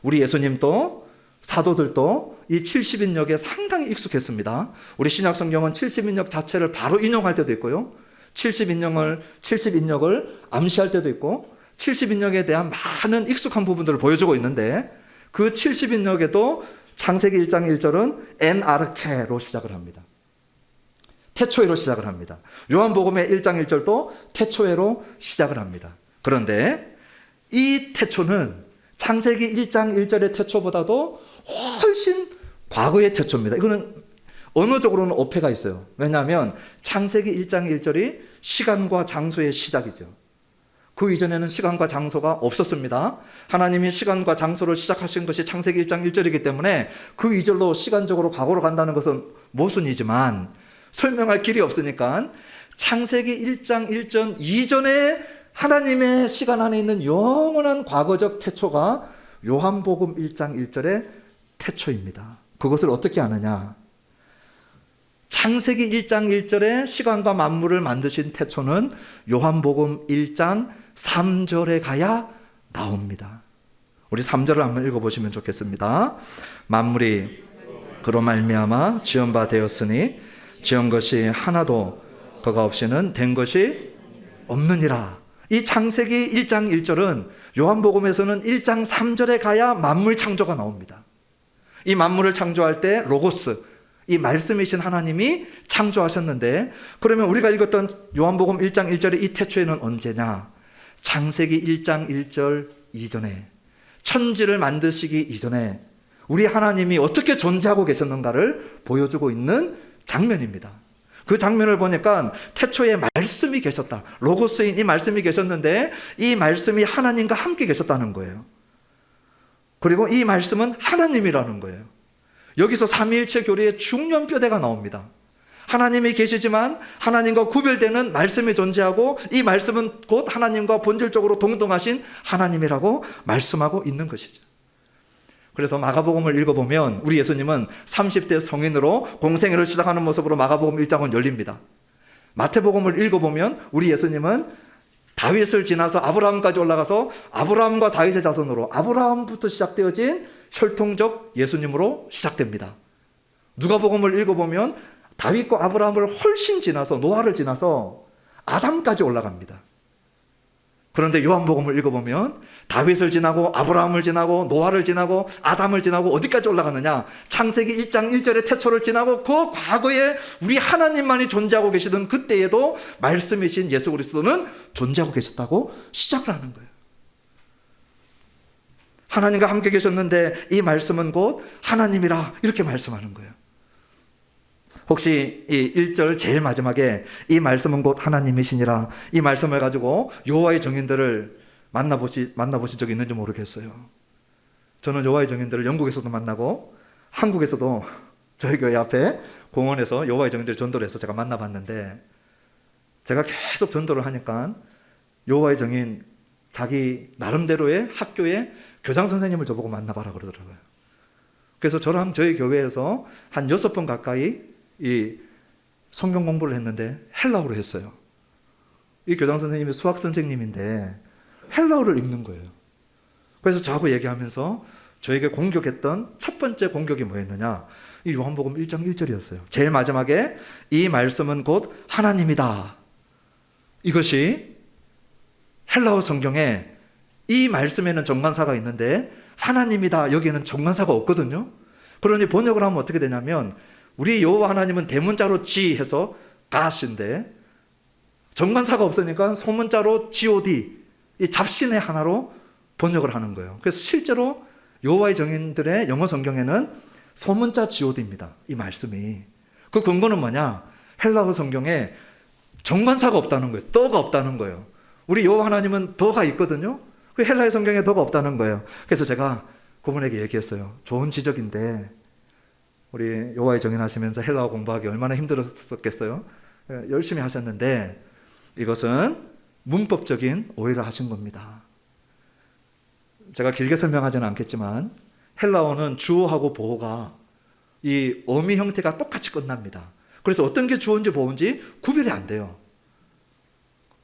우리 예수님도 사도들도 이 70인역에 상당히 익숙했습니다. 우리 신약 성경은 70인역 자체를 바로 인용할 때도 있고요. 70인역을 암시할 때도 있고 70인역에 대한 많은 익숙한 부분들을 보여주고 있는데 그 70인역에도 창세기 1장 1절은 엔아르케로 시작을 합니다. 태초에로 시작을 합니다. 요한복음의 1장 1절도 태초에로 시작을 합니다. 그런데 이 태초는 창세기 1장 1절의 태초보다도 훨씬 과거의 태초입니다. 이거는 언어적으로는 어폐가 있어요. 왜냐하면 창세기 1장 1절이 시간과 장소의 시작이죠. 그 이전에는 시간과 장소가 없었습니다. 하나님이 시간과 장소를 시작하신 것이 창세기 1장 1절이기 때문에 그 이절로 시간적으로 과거로 간다는 것은 모순이지만 설명할 길이 없으니까 창세기 1장 1절 이전에 하나님의 시간 안에 있는 영원한 과거적 태초가 요한복음 1장 1절의 태초입니다. 그것을 어떻게 아느냐? 창세기 1장 1절에 시간과 만물을 만드신 태초는 요한복음 1장 3절에 가야 나옵니다. 우리 3절을 한번 읽어보시면 좋겠습니다. 만물이 그로 말미암아 지은 바 되었으니 지은 것이 하나도 그가 없이는 된 것이 없느니라. 이 창세기 1장 1절은 요한복음에서는 1장 3절에 가야 만물 창조가 나옵니다. 이 만물을 창조할 때 로고스, 이 말씀이신 하나님이 창조하셨는데, 그러면 우리가 읽었던 요한복음 1장 1절의 이 태초에는 언제냐? 창세기 1장 1절 이전에, 천지를 만드시기 이전에 우리 하나님이 어떻게 존재하고 계셨는가를 보여주고 있는 장면입니다. 그 장면을 보니까 태초에 말씀이 계셨다. 로고스인 이 말씀이 계셨는데 이 말씀이 하나님과 함께 계셨다는 거예요. 그리고 이 말씀은 하나님이라는 거예요. 여기서 삼위일체 교리의 중요한 뼈대가 나옵니다. 하나님이 계시지만 하나님과 구별되는 말씀이 존재하고 이 말씀은 곧 하나님과 본질적으로 동등하신 하나님이라고 말씀하고 있는 것이죠. 그래서 마가복음을 읽어보면 우리 예수님은 30대 성인으로 공생애를 시작하는 모습으로 마가복음 1장은 열립니다. 마태복음을 읽어보면 우리 예수님은 다윗을 지나서 아브라함까지 올라가서 아브라함과 다윗의 자손으로 아브라함부터 시작되어진 혈통적 예수님으로 시작됩니다. 누가복음을 읽어보면 다윗과 아브라함을 훨씬 지나서 노아를 지나서 아담까지 올라갑니다. 그런데 요한복음을 읽어보면 다윗을 지나고 아브라함을 지나고 노아를 지나고 아담을 지나고 어디까지 올라가느냐? 창세기 1장 1절의 태초를 지나고 그 과거에 우리 하나님만이 존재하고 계시던 그때에도 말씀이신 예수 그리스도는 존재하고 계셨다고 시작을 하는 거예요. 하나님과 함께 계셨는데 이 말씀은 곧 하나님이라 이렇게 말씀하는 거예요. 혹시 이 1절 제일 마지막에 이 말씀은 곧 하나님이시니라, 이 말씀을 가지고 여호와의 증인들을 만나보신 적이 있는지 모르겠어요. 저는 여호와의 증인들을 영국에서도 만나고 한국에서도 저희 교회 앞에 공원에서 여호와의 증인들 전도를 해서 제가 만나봤는데, 제가 계속 전도를 하니까 여호와의 증인 자기 나름대로의 학교에 교장 선생님을 저보고 만나봐라 그러더라고요. 그래서 저랑 저희 교회에서 한 6번 가까이 이 성경 공부를 했는데 헬라어로 했어요. 이 교장 선생님이 수학 선생님인데 헬라어를 읽는 거예요. 그래서 저하고 얘기하면서 저에게 공격했던 첫 번째 공격이 뭐였느냐? 이 요한복음 1장 1절이었어요. 제일 마지막에 이 말씀은 곧 하나님이다. 이것이 헬라어 성경에 이 말씀에는 정관사가 있는데 하나님이다 여기에는 정관사가 없거든요. 그러니 번역을 하면 어떻게 되냐면 우리 여호와 하나님은 대문자로 지 해서 God인데 정관사가 없으니까 소문자로 God, 이 잡신의 하나로 번역을 하는 거예요. 그래서 실제로 여호와의 증인들의 영어 성경에는 소문자 GOD입니다. 이 말씀이. 그 근거는 뭐냐? 헬라어 성경에 정관사가 없다는 거예요. 더가 없다는 거예요. 우리 여호와 하나님은 더가 있거든요. 그 헬라어 성경에 더가 없다는 거예요. 그래서 제가 그분에게 얘기했어요. 좋은 지적인데 우리 여호와의 증인 하시면서 헬라어 공부하기 얼마나 힘들었겠어요. 열심히 하셨는데 이것은 문법적인 오해를 하신 겁니다. 제가 길게 설명하지는 않겠지만 헬라어는 주어하고 보어가 이 어미 형태가 똑같이 끝납니다. 그래서 어떤 게 주어인지 보어인지 구별이 안 돼요.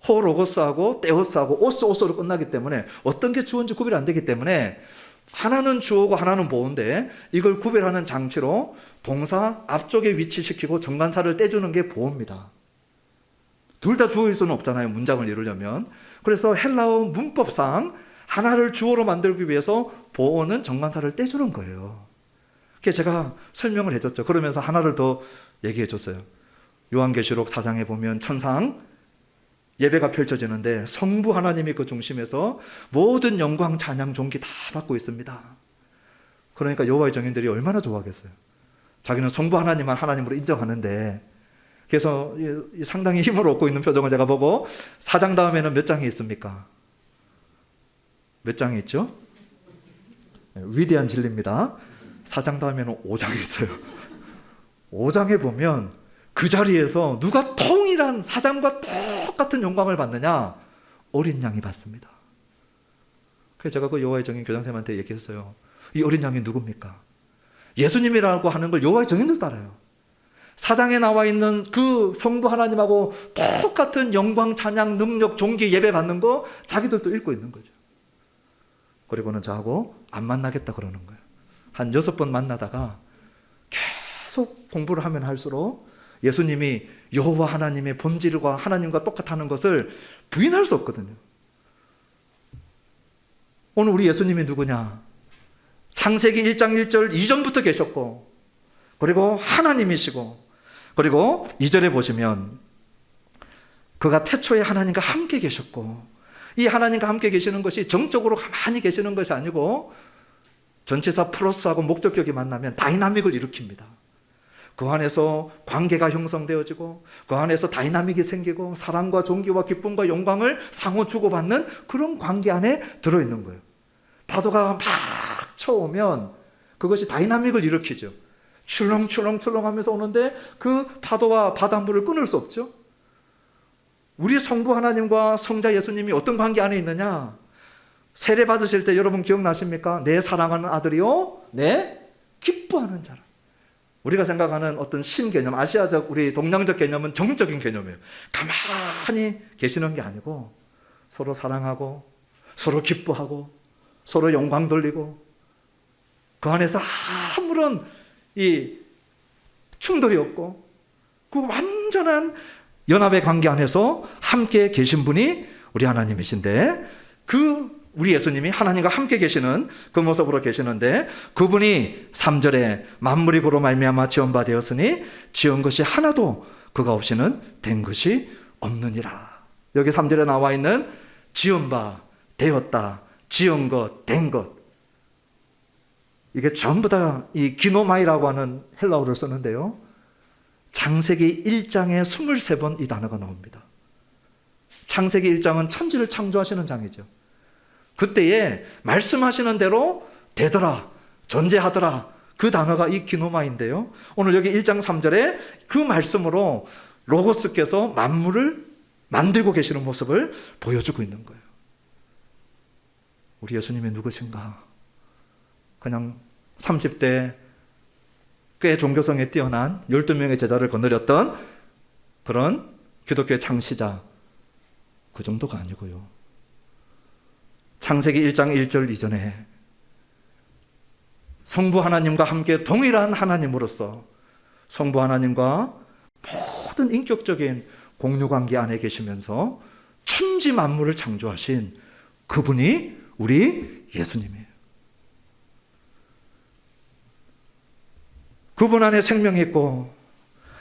호로고스하고 테오스하고 오스로 끝나기 때문에 어떤 게 주어인지 구별이 안 되기 때문에 하나는 주어고 하나는 보어인데 이걸 구별하는 장치로 동사 앞쪽에 위치시키고 정관사를 떼주는 게 보어입니다. 둘 다 주어일 수는 없잖아요. 문장을 이루려면. 그래서 헬라어 문법상 하나를 주어로 만들기 위해서 보어는 정관사를 떼주는 거예요. 그래서 제가 설명을 해줬죠. 그러면서 하나를 더 얘기해 줬어요. 요한계시록 4장에 보면 천상 예배가 펼쳐지는데 성부 하나님이 그 중심에서 모든 영광, 찬양, 존귀 다 받고 있습니다. 그러니까 여호와의 증인들이 얼마나 좋아하겠어요. 자기는 성부 하나님만 하나님으로 인정하는데, 그래서 상당히 힘을 얻고 있는 표정을 제가 보고 4장 다음에는 몇 장이 있습니까? 몇 장이 있죠? 위대한 진리입니다. 4장 다음에는 5장이 있어요. 5장에 보면 그 자리에서 누가 통일한 4장과 똑같은 영광을 받느냐? 어린 양이 받습니다. 그래서 제가 그 여호와의 증인 교장선생님한테 얘기했어요. 이 어린 양이 누굽니까? 예수님이라고 하는 걸 여호와의 증인들도 알아요. 4장에 나와 있는 그 성부 하나님하고 똑같은 영광, 찬양, 능력, 존귀, 예배 받는 거 자기들도 읽고 있는 거죠. 그리고는 저하고 안 만나겠다 그러는 거예요. 한 6번 만나다가 계속 공부를 하면 할수록 예수님이 여호와 하나님의 본질과 하나님과 똑같다는 것을 부인할 수 없거든요. 오늘 우리 예수님이 누구냐? 창세기 1장 1절 이전부터 계셨고, 그리고 하나님이시고, 그리고 2절에 보시면 그가 태초에 하나님과 함께 계셨고, 이 하나님과 함께 계시는 것이 정적으로 가만히 계시는 것이 아니고 전치사 플러스하고 목적격이 만나면 다이나믹을 일으킵니다. 그 안에서 관계가 형성되어지고, 그 안에서 다이나믹이 생기고, 사랑과 존귀와 기쁨과 영광을 상호 주고받는 그런 관계 안에 들어있는 거예요. 파도가 막 쳐오면 그것이 다이나믹을 일으키죠. 출렁출렁출렁 하면서 오는데 그 파도와 바닷물을 끊을 수 없죠. 우리 성부 하나님과 성자 예수님이 어떤 관계 안에 있느냐? 세례 받으실 때 여러분 기억나십니까? 내 사랑하는 아들이요, 내 기뻐하는 자라. 우리가 생각하는 어떤 신개념, 아시아적 우리 동양적 개념은 정적인 개념이에요. 가만히 계시는 게 아니고 서로 사랑하고 서로 기뻐하고 서로 영광 돌리고, 그 안에서 아무런 이 충돌이 없고 그 완전한 연합의 관계 안에서 함께 계신 분이 우리 하나님이신데, 그 우리 예수님이 하나님과 함께 계시는 그 모습으로 계시는데, 그분이 3절에 만물이 그로 말미암아 지은 바 되었으니 지은 것이 하나도 그가 없이는 된 것이 없느니라. 여기 3절에 나와 있는 지은 바, 되었다, 지은 것, 된 것, 이게 전부 다 이 기노마이라고 하는 헬라어를 쓰는데요, 창세기 1장에 23번 이 단어가 나옵니다. 창세기 1장은 천지를 창조하시는 장이죠. 그때에 말씀하시는 대로 되더라, 존재하더라, 그 단어가 이 기노마인데요, 오늘 여기 1장 3절에 그 말씀으로 로고스께서 만물을 만들고 계시는 모습을 보여주고 있는 거예요. 우리 예수님이 누구신가? 그냥 30대 꽤 종교성에 뛰어난 12명의 제자를 거느렸던 그런 기독교의 창시자, 그 정도가 아니고요. 창세기 1장 1절 이전에 성부 하나님과 함께 동일한 하나님으로서 성부 하나님과 모든 인격적인 공유관계 안에 계시면서 천지 만물을 창조하신 그분이 우리 예수님이에요. 그분 안에 생명이 있고,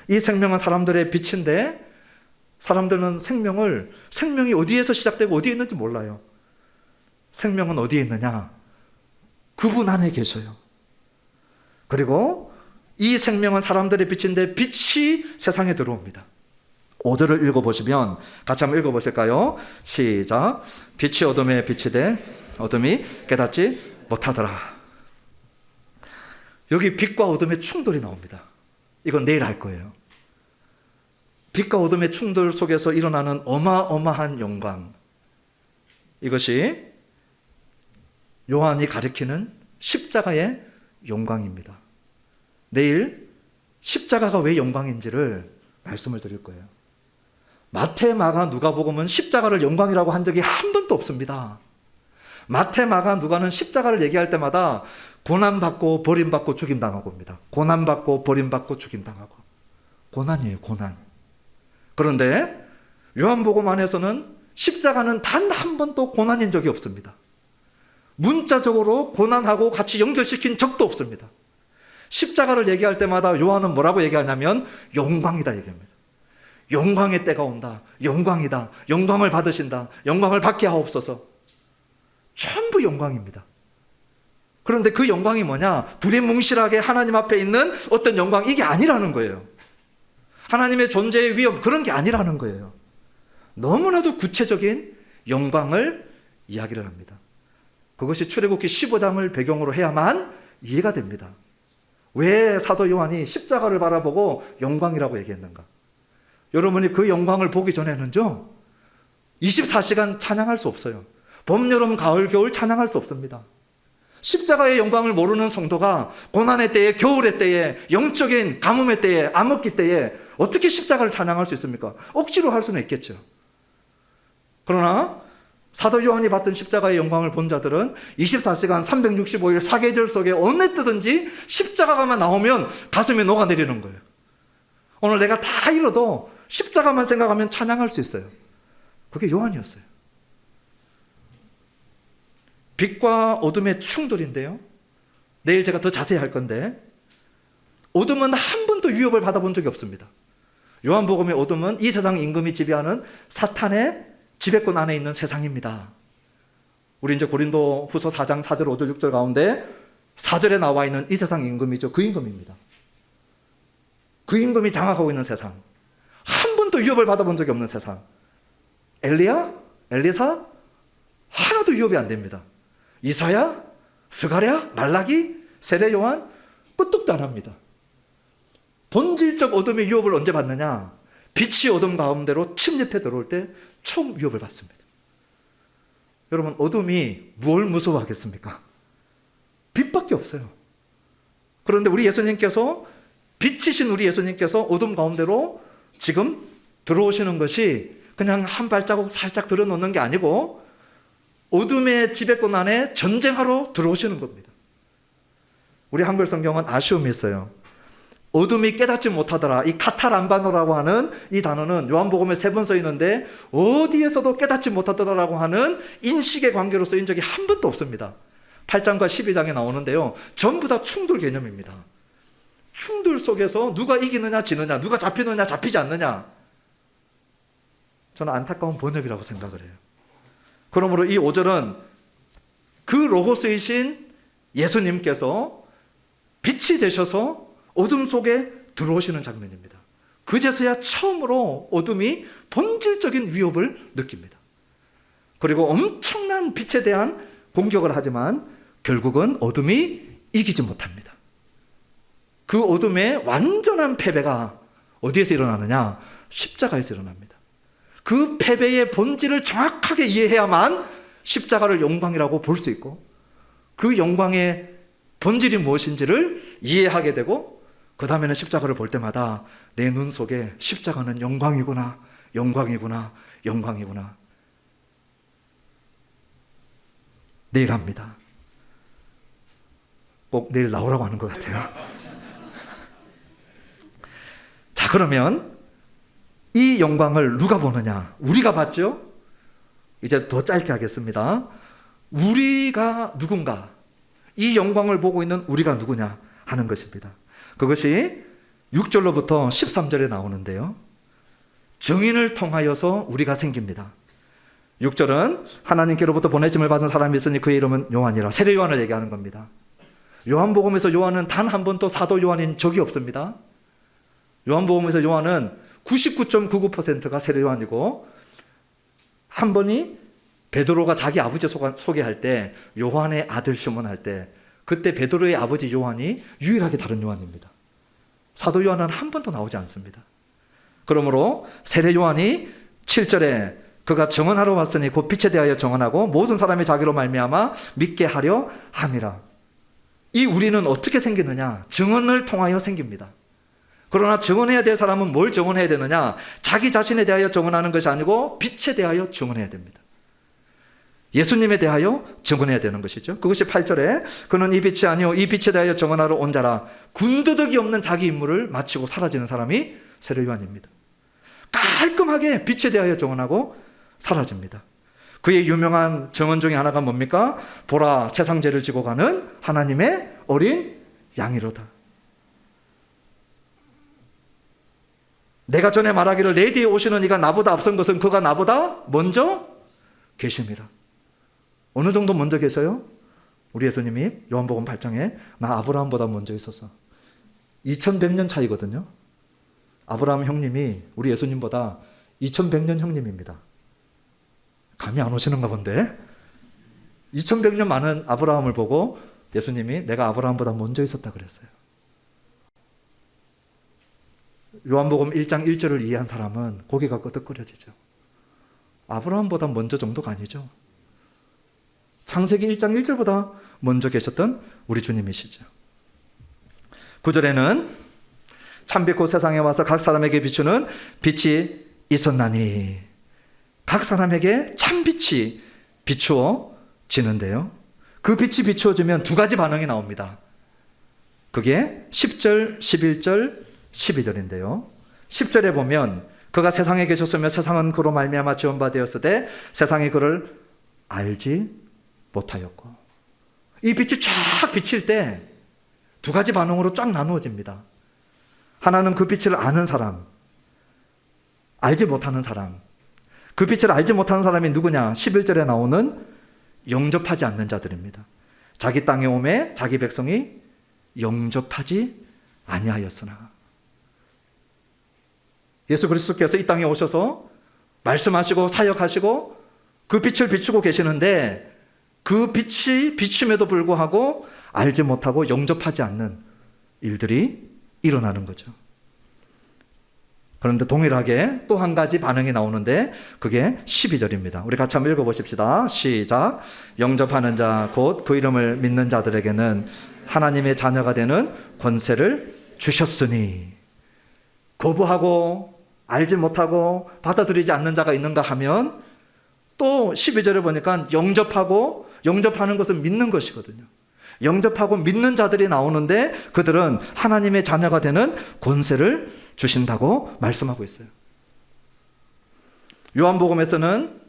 이 생명은 사람들의 빛인데, 사람들은 생명이 어디에서 시작되고 어디에 있는지 몰라요. 생명은 어디에 있느냐? 그분 안에 계셔요. 그리고 이 생명은 사람들의 빛인데 빛이 세상에 들어옵니다. 5절을 읽어보시면 같이 한번 읽어보실까요? 시작. 빛이 어둠에 빛이 돼 어둠이 깨닫지 못하더라. 여기 빛과 어둠의 충돌이 나옵니다. 이건 내일 할 거예요. 빛과 어둠의 충돌 속에서 일어나는 어마어마한 영광, 이것이 요한이 가리키는 십자가의 영광입니다. 내일 십자가가 왜 영광인지를 말씀을 드릴 거예요. 마태, 마가, 누가복음은 십자가를 영광이라고 한 적이 한 번도 없습니다. 마태, 마가, 누가는 십자가를 얘기할 때마다 고난받고 버림받고 죽임당하고 옵니다. 고난받고 버림받고 죽임당하고. 고난이에요, 고난. 그런데 요한복음 안에서는 십자가는 단 한 번도 고난인 적이 없습니다. 문자적으로 고난하고 같이 연결시킨 적도 없습니다. 십자가를 얘기할 때마다 요한은 뭐라고 얘기하냐면 영광이다 얘기합니다. 영광의 때가 온다. 영광이다. 영광을 받으신다. 영광을 받게 하옵소서. 전부 영광입니다. 그런데 그 영광이 뭐냐? 두리뭉실하게 하나님 앞에 있는 어떤 영광, 이게 아니라는 거예요. 하나님의 존재의 위엄, 그런 게 아니라는 거예요. 너무나도 구체적인 영광을 이야기를 합니다. 그것이 출애굽기 15장을 배경으로 해야만 이해가 됩니다. 왜 사도 요한이 십자가를 바라보고 영광이라고 얘기했는가? 여러분이 그 영광을 보기 전에는요, 24시간 찬양할 수 없어요. 봄, 여름, 가을, 겨울 찬양할 수 없습니다. 십자가의 영광을 모르는 성도가 고난의 때에, 겨울의 때에, 영적인 가뭄의 때에, 암흑기 때에 어떻게 십자가를 찬양할 수 있습니까? 억지로 할 수는 있겠죠. 그러나 사도 요한이 받던 십자가의 영광을 본 자들은 24시간 365일 사계절 속에 어느 때든지 십자가만 나오면 가슴이 녹아내리는 거예요. 오늘 내가 다 잃어도 십자가만 생각하면 찬양할 수 있어요. 그게 요한이었어요. 빛과 어둠의 충돌인데요. 내일 제가 더 자세히 할 건데, 어둠은 한 번도 위협을 받아본 적이 없습니다. 요한복음의 어둠은 이 세상 임금이 지배하는 사탄의 지배권 안에 있는 세상입니다. 우리 이제 고린도 후서 4장 4절 5절 6절 가운데 4절에 나와 있는 이 세상 임금이죠. 그 임금입니다. 그 임금이 장악하고 있는 세상, 한 번도 위협을 받아본 적이 없는 세상. 엘리야? 엘리사? 하나도 위협이 안 됩니다. 이사야? 스가랴? 말라기? 세례 요한? 끄떡도 안 합니다. 본질적 어둠의 위협을 언제 받느냐? 빛이 어둠 가운데로 침입해 들어올 때 처음 위협을 받습니다. 여러분, 어둠이 뭘 무서워하겠습니까? 빛밖에 없어요. 그런데 우리 예수님께서, 빛이신 우리 예수님께서 어둠 가운데로 지금 들어오시는 것이 그냥 한 발자국 살짝 들여놓는 게 아니고 어둠의 지배권 안에 전쟁하러 들어오시는 겁니다. 우리 한글 성경은 아쉬움이 있어요. 어둠이 깨닫지 못하더라. 이 카타람바노라고 하는 이 단어는 요한복음에 3번 써 있는데 어디에서도 깨닫지 못하더라라고 하는 인식의 관계로 쓰인 적이 한 번도 없습니다. 8장과 12장에 나오는데요. 전부 다 충돌 개념입니다. 충돌 속에서 누가 이기느냐 지느냐, 누가 잡히느냐 잡히지 않느냐. 저는 안타까운 번역이라고 생각을 해요. 그러므로 이 5절은 그 로고스이신 예수님께서 빛이 되셔서 어둠 속에 들어오시는 장면입니다. 그제서야 처음으로 어둠이 본질적인 위협을 느낍니다. 그리고 엄청난 빛에 대한 공격을 하지만 결국은 어둠이 이기지 못합니다. 그 어둠의 완전한 패배가 어디에서 일어나느냐? 십자가에서 일어납니다. 그 패배의 본질을 정확하게 이해해야만 십자가를 영광이라고 볼 수 있고 그 영광의 본질이 무엇인지를 이해하게 되고 그 다음에는 십자가를 볼 때마다 내 눈 속에 십자가는 영광이구나, 영광이구나, 영광이구나. 내일 합니다. 꼭 내일 나오라고 하는 것 같아요. 자, 그러면 이 영광을 누가 보느냐? 우리가 봤죠? 이제 더 짧게 하겠습니다. 우리가 누군가? 이 영광을 보고 있는 우리가 누구냐 하는 것입니다. 그것이 6절로부터 13절에 나오는데요. 증인을 통하여서 우리가 생깁니다. 6절은 하나님께로부터 보내심을 받은 사람이 있으니 그의 이름은 요한이라. 세례 요한을 얘기하는 겁니다. 요한복음에서 요한은 단 한 번도 사도 요한인 적이 없습니다. 요한복음에서 요한은 99.99%가 세례 요한이고 한 번이 베드로가 자기 아버지 소개할 때 요한의 아들 시몬 할 때 그때 베드로의 아버지 요한이 유일하게 다른 요한입니다. 사도 요한은 한 번도 나오지 않습니다. 그러므로 세례 요한이 7절에 그가 증언하러 왔으니 곧 빛에 대하여 증언하고 모든 사람이 자기로 말미암아 믿게 하려 함이라. 이 우리는 어떻게 생기느냐? 증언을 통하여 생깁니다. 그러나 증언해야 될 사람은 뭘 증언해야 되느냐? 자기 자신에 대하여 증언하는 것이 아니고 빛에 대하여 증언해야 됩니다. 예수님에 대하여 증언해야 되는 것이죠. 그것이 8절에 그는 이 빛이 아니요 이 빛에 대하여 증언하러 온 자라. 군더더기 없는 자기 임무를 마치고 사라지는 사람이 세례 요한입니다. 깔끔하게 빛에 대하여 증언하고 사라집니다. 그의 유명한 증언 중에 하나가 뭡니까? 보라, 세상 죄를 지고 가는 하나님의 어린 양이로다. 내가 전에 말하기를 내 뒤에 오시는 이가 나보다 앞선 것은 그가 나보다 먼저 계심이라. 어느 정도 먼저 계셔요? 우리 예수님이 요한복음 8장에 나 아브라함보다 먼저 있었어. 2100년 차이거든요. 아브라함 형님이 우리 예수님보다 2100년 형님입니다. 감이 안 오시는가 본데 2100년 많은 아브라함을 보고 예수님이 내가 아브라함보다 먼저 있었다 그랬어요. 요한복음 1장 1절을 이해한 사람은 고개가 끄덕거려지죠. 아브라함보다 먼저 정도가 아니죠. 창세기 1장 1절보다 먼저 계셨던 우리 주님이시죠. 9절에는 참빛 곧 세상에 와서 각 사람에게 비추는 빛이 있었나니 각 사람에게 참빛이 비추어지는데요. 그 빛이 비추어지면 두 가지 반응이 나옵니다. 그게 10절, 11절, 12절인데요. 10절에 보면 그가 세상에 계셨으며 세상은 그로 말미암아 지은 바 되었으되 세상이 그를 알지 못하였고. 이 빛이 쫙 비칠 때 두 가지 반응으로 쫙 나누어집니다. 하나는 그 빛을 아는 사람, 알지 못하는 사람. 그 빛을 알지 못하는 사람이 누구냐? 11절에 나오는 영접하지 않는 자들입니다. 자기 땅에 오매 자기 백성이 영접하지 아니하였으나. 예수 그리스도께서 이 땅에 오셔서 말씀하시고 사역하시고 그 빛을 비추고 계시는데 그 빛이 비춤에도 불구하고 알지 못하고 영접하지 않는 일들이 일어나는 거죠. 그런데 동일하게 또 한 가지 반응이 나오는데 그게 12절입니다. 우리 같이 한번 읽어보십시다. 시작. 영접하는 자 곧 그 이름을 믿는 자들에게는 하나님의 자녀가 되는 권세를 주셨으니. 거부하고 알지 못하고 받아들이지 않는 자가 있는가 하면 또 12절에 보니까 영접하고 영접하는 것은 믿는 것이거든요. 영접하고 믿는 자들이 나오는데 그들은 하나님의 자녀가 되는 권세를 주신다고 말씀하고 있어요. 요한복음에서는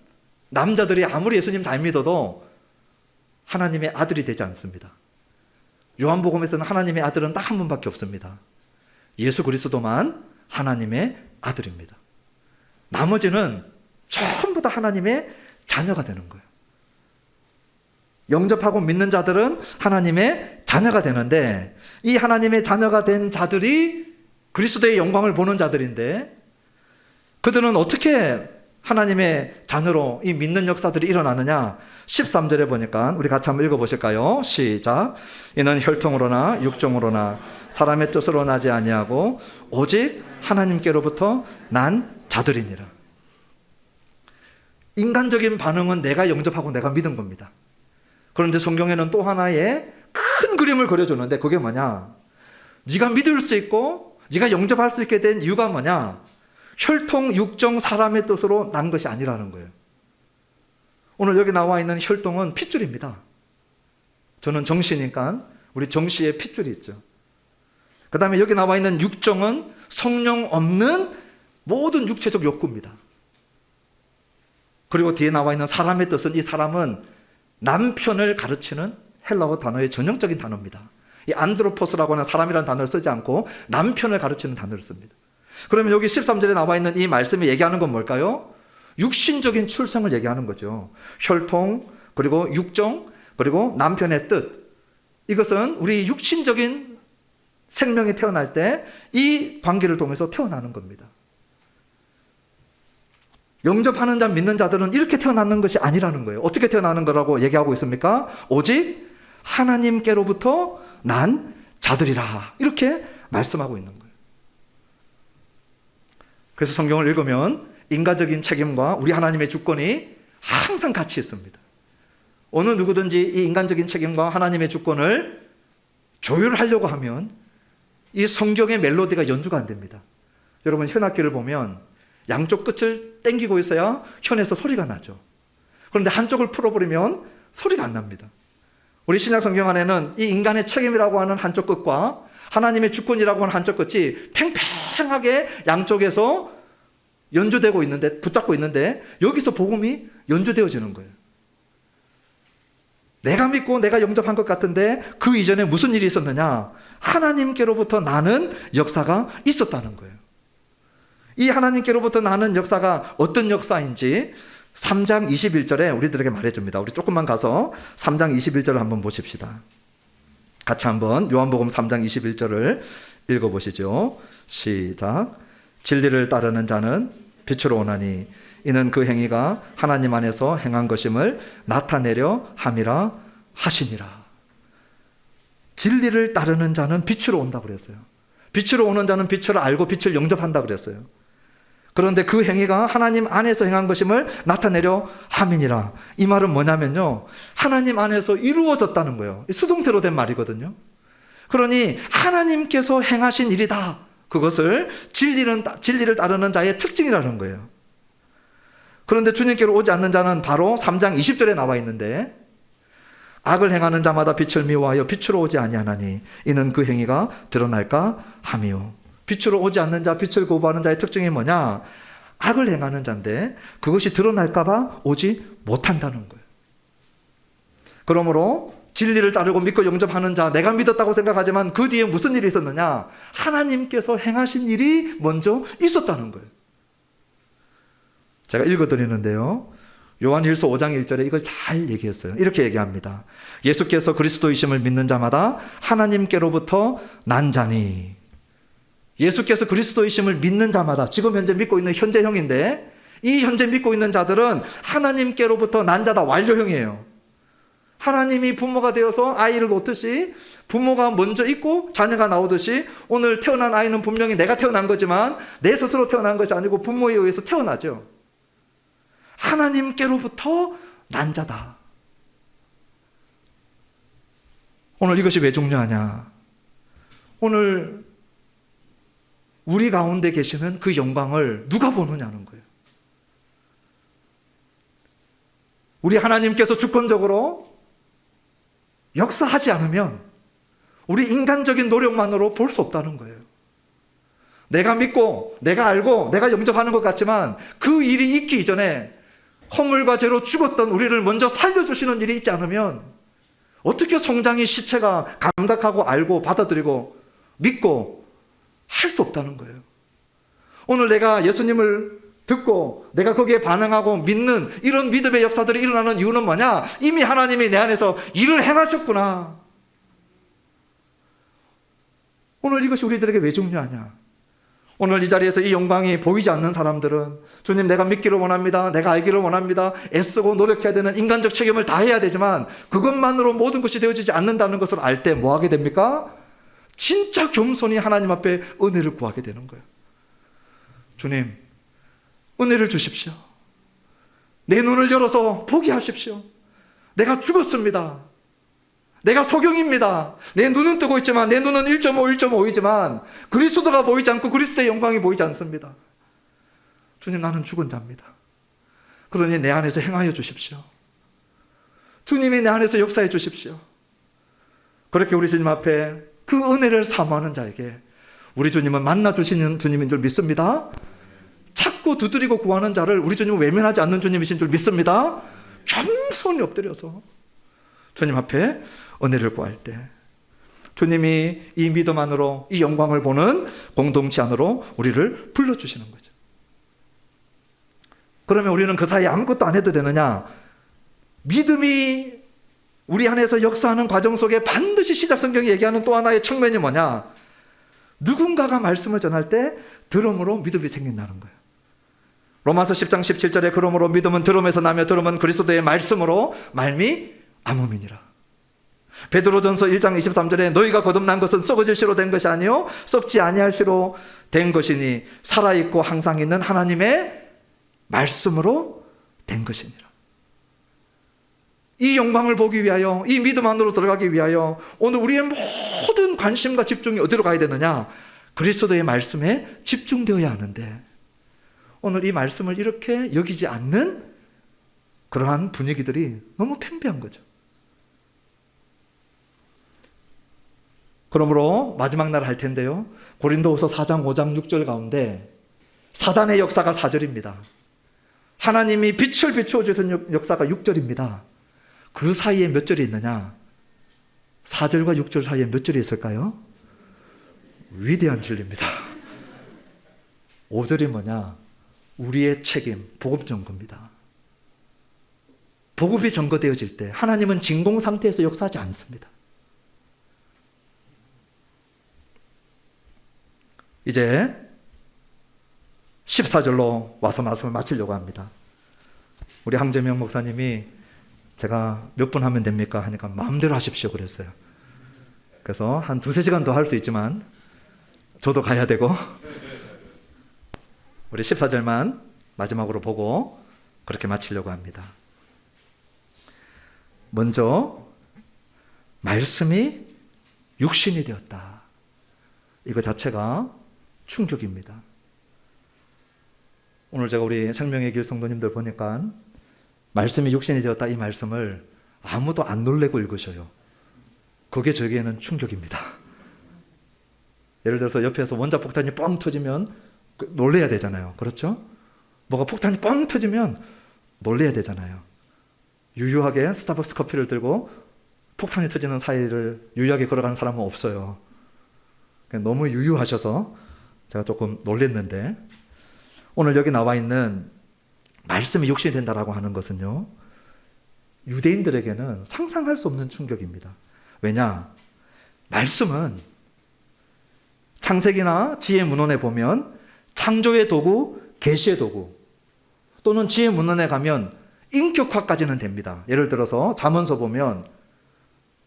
남자들이 아무리 예수님 잘 믿어도 하나님의 아들이 되지 않습니다. 요한복음에서는 하나님의 아들은 딱 한 분밖에 없습니다. 예수 그리스도만 하나님의 아들입니다. 나머지는 전부 다 하나님의 자녀가 되는 거예요. 영접하고 믿는 자들은 하나님의 자녀가 되는데 이 하나님의 자녀가 된 자들이 그리스도의 영광을 보는 자들인데 그들은 어떻게 하나님의 자녀로 이 믿는 역사들이 일어나느냐? 13절에 보니까 우리 같이 한번 읽어보실까요? 시작. 이는 혈통으로나 육정으로나 사람의 뜻으로 나지 아니하고 오직 하나님께로부터 난 자들이니라. 인간적인 반응은 내가 영접하고 내가 믿은 겁니다. 그런데 성경에는 또 하나의 큰 그림을 그려주는데 그게 뭐냐? 네가 믿을 수 있고 네가 영접할 수 있게 된 이유가 뭐냐? 혈통, 육정, 사람의 뜻으로 난 것이 아니라는 거예요. 오늘 여기 나와 있는 혈통은 핏줄입니다. 저는 정씨니까 우리 정씨의 핏줄이 있죠. 그 다음에 여기 나와 있는 육정은 성령 없는 모든 육체적 욕구입니다. 그리고 뒤에 나와 있는 사람의 뜻은 이 사람은 남편을 가르치는 헬라어 단어의 전형적인 단어입니다. 이 안드로포스라고 하는 사람이라는 단어를 쓰지 않고 남편을 가르치는 단어를 씁니다. 그러면 여기 13절에 나와 있는 이 말씀이 얘기하는 건 뭘까요? 육신적인 출생을 얘기하는 거죠. 혈통, 그리고 육정, 그리고 남편의 뜻. 이것은 우리 육신적인 생명이 태어날 때 이 관계를 통해서 태어나는 겁니다. 영접하는 자, 믿는 자들은 이렇게 태어나는 것이 아니라는 거예요. 어떻게 태어나는 거라고 얘기하고 있습니까? 오직 하나님께로부터 난 자들이라. 이렇게 말씀하고 있는 거예요. 그래서 성경을 읽으면 인간적인 책임과 우리 하나님의 주권이 항상 같이 있습니다. 어느 누구든지 이 인간적인 책임과 하나님의 주권을 조율하려고 하면 이 성경의 멜로디가 연주가 안 됩니다. 여러분 현악기를 보면 양쪽 끝을 당기고 있어야 현에서 소리가 나죠. 그런데 한쪽을 풀어버리면 소리가 안 납니다. 우리 신약 성경 안에는 이 인간의 책임이라고 하는 한쪽 끝과 하나님의 주권이라고 하는 한쪽 끝이 팽팽하게 양쪽에서 연주되고 있는데, 붙잡고 있는데 여기서 복음이 연주되어지는 거예요. 내가 믿고 내가 영접한 것 같은데 그 이전에 무슨 일이 있었느냐? 하나님께로부터 나는 역사가 있었다는 거예요. 이 하나님께로부터 나는 역사가 어떤 역사인지 3장 21절에 우리들에게 말해줍니다. 우리 조금만 가서 3장 21절을 한번 보십시다. 같이 한번 요한복음 3장 21절을 읽어보시죠. 시작. 진리를 따르는 자는 빛으로 오나니 이는 그 행위가 하나님 안에서 행한 것임을 나타내려 함이라 하시니라. 진리를 따르는 자는 빛으로 온다고 그랬어요. 빛으로 오는 자는 빛을 알고 빛을 영접한다고 그랬어요. 그런데 그 행위가 하나님 안에서 행한 것임을 나타내려 함이니라. 이 말은 뭐냐면요, 하나님 안에서 이루어졌다는 거예요. 수동태로 된 말이거든요. 그러니 하나님께서 행하신 일이다. 그것을 진리를 따르는 자의 특징이라는 거예요. 그런데 주님께로 오지 않는 자는 바로 3장 20절에 나와 있는데, 악을 행하는 자마다 빛을 미워하여 빛으로 오지 아니하나니 이는 그 행위가 드러날까 함이요. 빛으로 오지 않는 자, 빛을 거부하는 자의 특징이 뭐냐? 악을 행하는 자인데 그것이 드러날까 봐 오지 못한다는 거예요. 그러므로 진리를 따르고 믿고 영접하는 자, 내가 믿었다고 생각하지만 그 뒤에 무슨 일이 있었느냐? 하나님께서 행하신 일이 먼저 있었다는 거예요. 제가 읽어드리는데요, 요한일서 5장 1절에 이걸 잘 얘기했어요. 이렇게 얘기합니다. 예수께서 그리스도이심을 믿는 자마다 하나님께로부터 난 자니. 예수께서 그리스도이심을 믿는 자마다, 지금 현재 믿고 있는 현재형인데, 이 현재 믿고 있는 자들은 하나님께로부터 난 자다, 완료형이에요. 하나님이 부모가 되어서 아이를 놓듯이 부모가 먼저 있고 자녀가 나오듯이, 오늘 태어난 아이는 분명히 내가 태어난 거지만 내 스스로 태어난 것이 아니고 부모에 의해서 태어나죠. 하나님께로부터 난 자다. 오늘 이것이 왜 중요하냐? 오늘 우리 가운데 계시는 그 영광을 누가 보느냐는 거예요. 우리 하나님께서 주권적으로 역사하지 않으면 우리 인간적인 노력만으로 볼 수 없다는 거예요. 내가 믿고 내가 알고 내가 영접하는 것 같지만 그 일이 있기 이전에 허물과 죄로 죽었던 우리를 먼저 살려주시는 일이 있지 않으면 어떻게 성장이 시체가 감각하고 알고 받아들이고 믿고 할 수 없다는 거예요. 오늘 내가 예수님을 듣고 내가 거기에 반응하고 믿는 이런 믿음의 역사들이 일어나는 이유는 뭐냐? 이미 하나님이 내 안에서 일을 행하셨구나. 오늘 이것이 우리들에게 왜 중요하냐? 오늘 이 자리에서 이 영광이 보이지 않는 사람들은, 주님 내가 믿기를 원합니다, 내가 알기를 원합니다, 애쓰고 노력해야 되는 인간적 책임을 다해야 되지만 그것만으로 모든 것이 되어지지 않는다는 것을 알 때 뭐 하게 됩니까? 진짜 겸손히 하나님 앞에 은혜를 구하게 되는 거예요. 주님, 은혜를 주십시오. 내 눈을 열어서 보게 하십시오. 내가 죽었습니다. 내가 소경입니다. 내 눈은 뜨고 있지만 내 눈은 1.5, 1.5이지만 그리스도가 보이지 않고 그리스도의 영광이 보이지 않습니다. 주님, 나는 죽은 자입니다. 그러니 내 안에서 행하여 주십시오. 주님이 내 안에서 역사해 주십시오. 그렇게 우리 주님 앞에 그 은혜를 사모하는 자에게 우리 주님은 만나 주시는 주님인 줄 믿습니다. 찾고 두드리고 구하는 자를 우리 주님은 외면하지 않는 주님이신 줄 믿습니다. 겸손히 엎드려서 주님 앞에 은혜를 구할 때 주님이 이 믿음 안으로 이 영광을 보는 공동체 안으로 우리를 불러주시는 거죠. 그러면 우리는 그 사이에 아무것도 안 해도 되느냐? 믿음이 우리 안에서 역사하는 과정 속에 반드시 시작 성경이 얘기하는 또 하나의 측면이 뭐냐? 누군가가 말씀을 전할 때 들음으로 믿음이 생긴다는 거예요. 로마서 10장 17절에 그러므로 믿음은 들음에서 나며 들음은 그리스도의 말씀으로 말미암음이니라. 베드로전서 1장 23절에 너희가 거듭난 것은 썩어질 씨로 된 것이 아니요 썩지 아니할 씨로 된 것이니 살아있고 항상 있는 하나님의 말씀으로 된 것이니라. 이 영광을 보기 위하여, 이 믿음 안으로 들어가기 위하여 오늘 우리의 모든 관심과 집중이 어디로 가야 되느냐? 그리스도의 말씀에 집중되어야 하는데 오늘 이 말씀을 이렇게 여기지 않는 그러한 분위기들이 너무 팽배한 거죠. 그러므로 마지막 날 할 텐데요, 고린도후서 4장 5장 6절 가운데 사단의 역사가 4절입니다. 하나님이 빛을 비추어 주신 역사가 6절입니다. 그 사이에 몇 절이 있느냐? 4절과 6절 사이에 몇 절이 있을까요? 위대한 진리입니다. 5절이 뭐냐? 우리의 책임, 복음 증거입니다. 복음이 증거되어질 때 하나님은 진공 상태에서 역사하지 않습니다. 이제 14절로 와서 말씀을 마치려고 합니다. 우리 황재명 목사님이 제가 몇 분 하면 됩니까? 하니까 마음대로 하십시오 그랬어요. 그래서 한 2-3시간 더 할 수 있지만 저도 가야 되고 우리 14절만 마지막으로 보고 그렇게 마치려고 합니다. 먼저 말씀이 육신이 되었다. 이거 자체가 충격입니다. 오늘 제가 우리 생명의 길 성도님들 보니까 말씀이 육신이 되었다 이 말씀을 아무도 안 놀래고 읽으셔요. 그게 저에게는 충격입니다. 예를 들어서 옆에서 원자폭탄이 뻥 터지면 놀래야 되잖아요. 그렇죠? 뭐가 폭탄이 뻥 터지면 놀래야 되잖아요. 유유하게 스타벅스 커피를 들고 폭탄이 터지는 사이를 유유하게 걸어가는 사람은 없어요. 너무 유유하셔서 제가 조금 놀랬는데, 오늘 여기 나와 있는 말씀이 육신이 된다라고 하는 것은요, 유대인들에게는 상상할 수 없는 충격입니다. 왜냐? 말씀은 창세기나 지혜 문헌에 보면 창조의 도구, 계시의 도구, 또는 지혜 문헌에 가면 인격화까지는 됩니다. 예를 들어서 잠언서 보면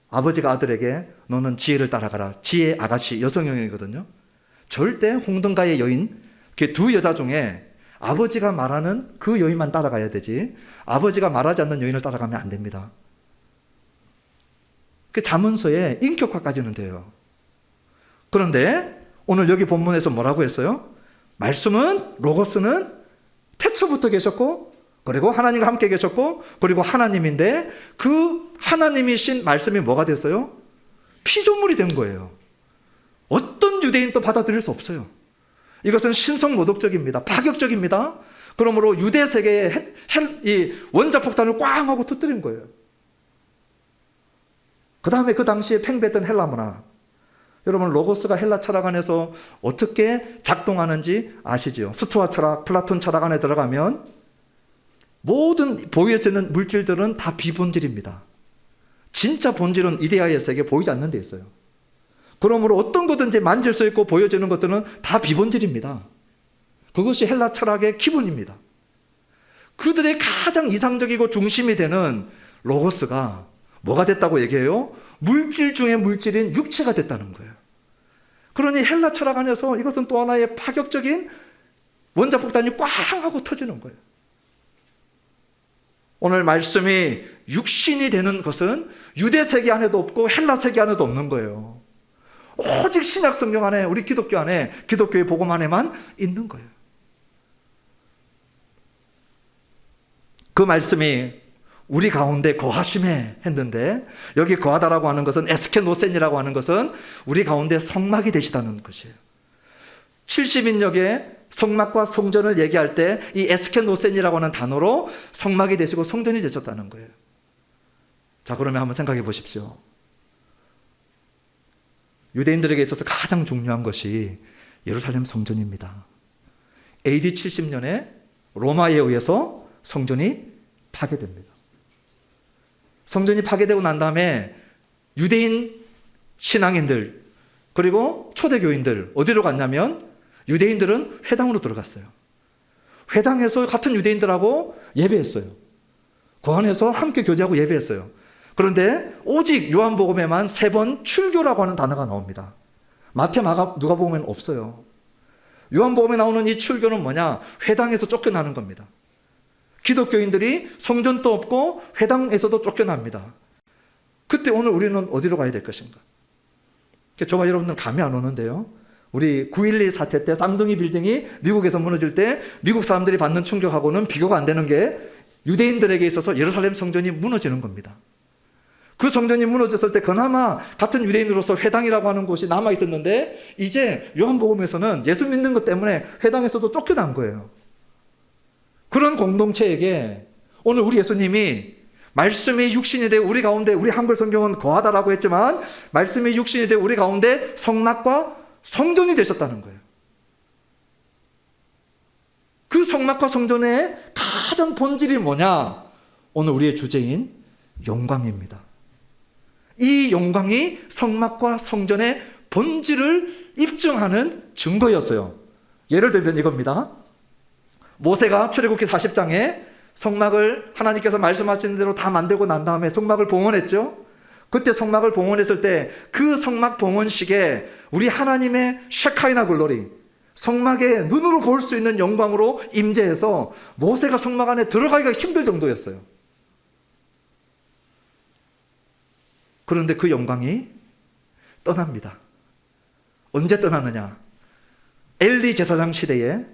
아버지가 아들에게 너는 지혜를 따라가라. 지혜 아가씨, 여성형이거든요. 절대 홍등가의 여인, 그 두 여자 중에 아버지가 말하는 그 여인만 따라가야 되지, 아버지가 말하지 않는 여인을 따라가면 안 됩니다. 그 잠언서에 인격화까지는 돼요. 그런데 오늘 여기 본문에서 뭐라고 했어요? 말씀은, 로고스는 태초부터 계셨고, 그리고 하나님과 함께 계셨고, 그리고 하나님인데 그 하나님이신 말씀이 뭐가 됐어요? 피조물이 된 거예요. 어떤 유대인도 받아들일 수 없어요. 이것은 신성모독적입니다. 파격적입니다. 그러므로 유대 세계에 이 원자폭탄을 꽝 하고 터뜨린 거예요. 그 다음에 그 당시에 팽배했던 헬라 문화, 여러분 로고스가 헬라 철학 안에서 어떻게 작동하는지 아시죠? 스토아 철학, 플라톤 철학 안에 들어가면 모든 보여지는 물질들은 다 비본질입니다. 진짜 본질은 이데아의 세계에 보이지 않는 데 있어요. 그러므로 어떤 거든지 만질 수 있고 보여지는 것들은 다 비본질입니다. 그것이 헬라 철학의 기본입니다. 그들의 가장 이상적이고 중심이 되는 로고스가 뭐가 됐다고 얘기해요? 물질 중에 물질인 육체가 됐다는 거예요. 그러니 헬라 철학 안에서 이것은 또 하나의 파격적인 원자폭탄이 꽝 하고 터지는 거예요. 오늘 말씀이 육신이 되는 것은 유대 세계 안에도 없고 헬라 세계 안에도 없는 거예요. 오직 신약 성경 안에, 우리 기독교 안에, 기독교의 복음 안에만 있는 거예요. 그 말씀이 우리 가운데 거하심에 했는데, 여기 거하다라고 하는 것은, 에스케노센이라고 하는 것은 우리 가운데 성막이 되시다는 것이에요. 70인역에 성막과 성전을 얘기할 때 이 에스케노센이라고 하는 단어로 성막이 되시고 성전이 되셨다는 거예요. 자, 그러면 한번 생각해 보십시오. 유대인들에게 있어서 가장 중요한 것이 예루살렘 성전입니다. AD 70년에 로마에 의해서 성전이 파괴됩니다. 성전이 파괴되고 난 다음에 유대인 신앙인들 그리고 초대교인들 어디로 갔냐면, 유대인들은 회당으로 들어갔어요. 회당에서 같은 유대인들하고 예배했어요. 그 안에서 함께 교제하고 예배했어요. 그런데 오직 요한복음에만 3번 출교라고 하는 단어가 나옵니다. 마태, 마가, 누가복음에는 없어요. 요한복음에 나오는 이 출교는 뭐냐? 회당에서 쫓겨나는 겁니다. 기독교인들이 성전도 없고 회당에서도 쫓겨납니다. 그때 오늘 우리는 어디로 가야 될 것인가? 저와 여러분들 감이 안 오는데요, 우리 9.11 사태 때 쌍둥이 빌딩이 미국에서 무너질 때 미국 사람들이 받는 충격하고는 비교가 안 되는 게, 유대인들에게 있어서 예루살렘 성전이 무너지는 겁니다. 그 성전이 무너졌을 때 그나마 같은 유대인으로서 회당이라고 하는 곳이 남아 있었는데, 이제 요한복음에서는 예수 믿는 것 때문에 회당에서도 쫓겨난 거예요. 그런 공동체에게 오늘 우리 예수님이 말씀이 육신이 되어 우리 가운데, 우리 한글 성경은 거하다라고 했지만 말씀이 육신이 되어 우리 가운데 성막과 성전이 되셨다는 거예요. 그 성막과 성전의 가장 본질이 뭐냐? 오늘 우리의 주제인 영광입니다. 이 영광이 성막과 성전의 본질을 입증하는 증거였어요. 예를 들면 이겁니다. 모세가 출애굽기 40장에 성막을 하나님께서 말씀하신 대로 다 만들고 난 다음에 성막을 봉헌했죠. 그때 성막을 봉헌했을 때 그 성막 봉헌식에 우리 하나님의 셰카이나 글로리, 성막에 눈으로 볼 수 있는 영광으로 임재해서 모세가 성막 안에 들어가기가 힘들 정도였어요. 그런데 그 영광이 떠납니다. 언제 떠나느냐? 엘리 제사장 시대에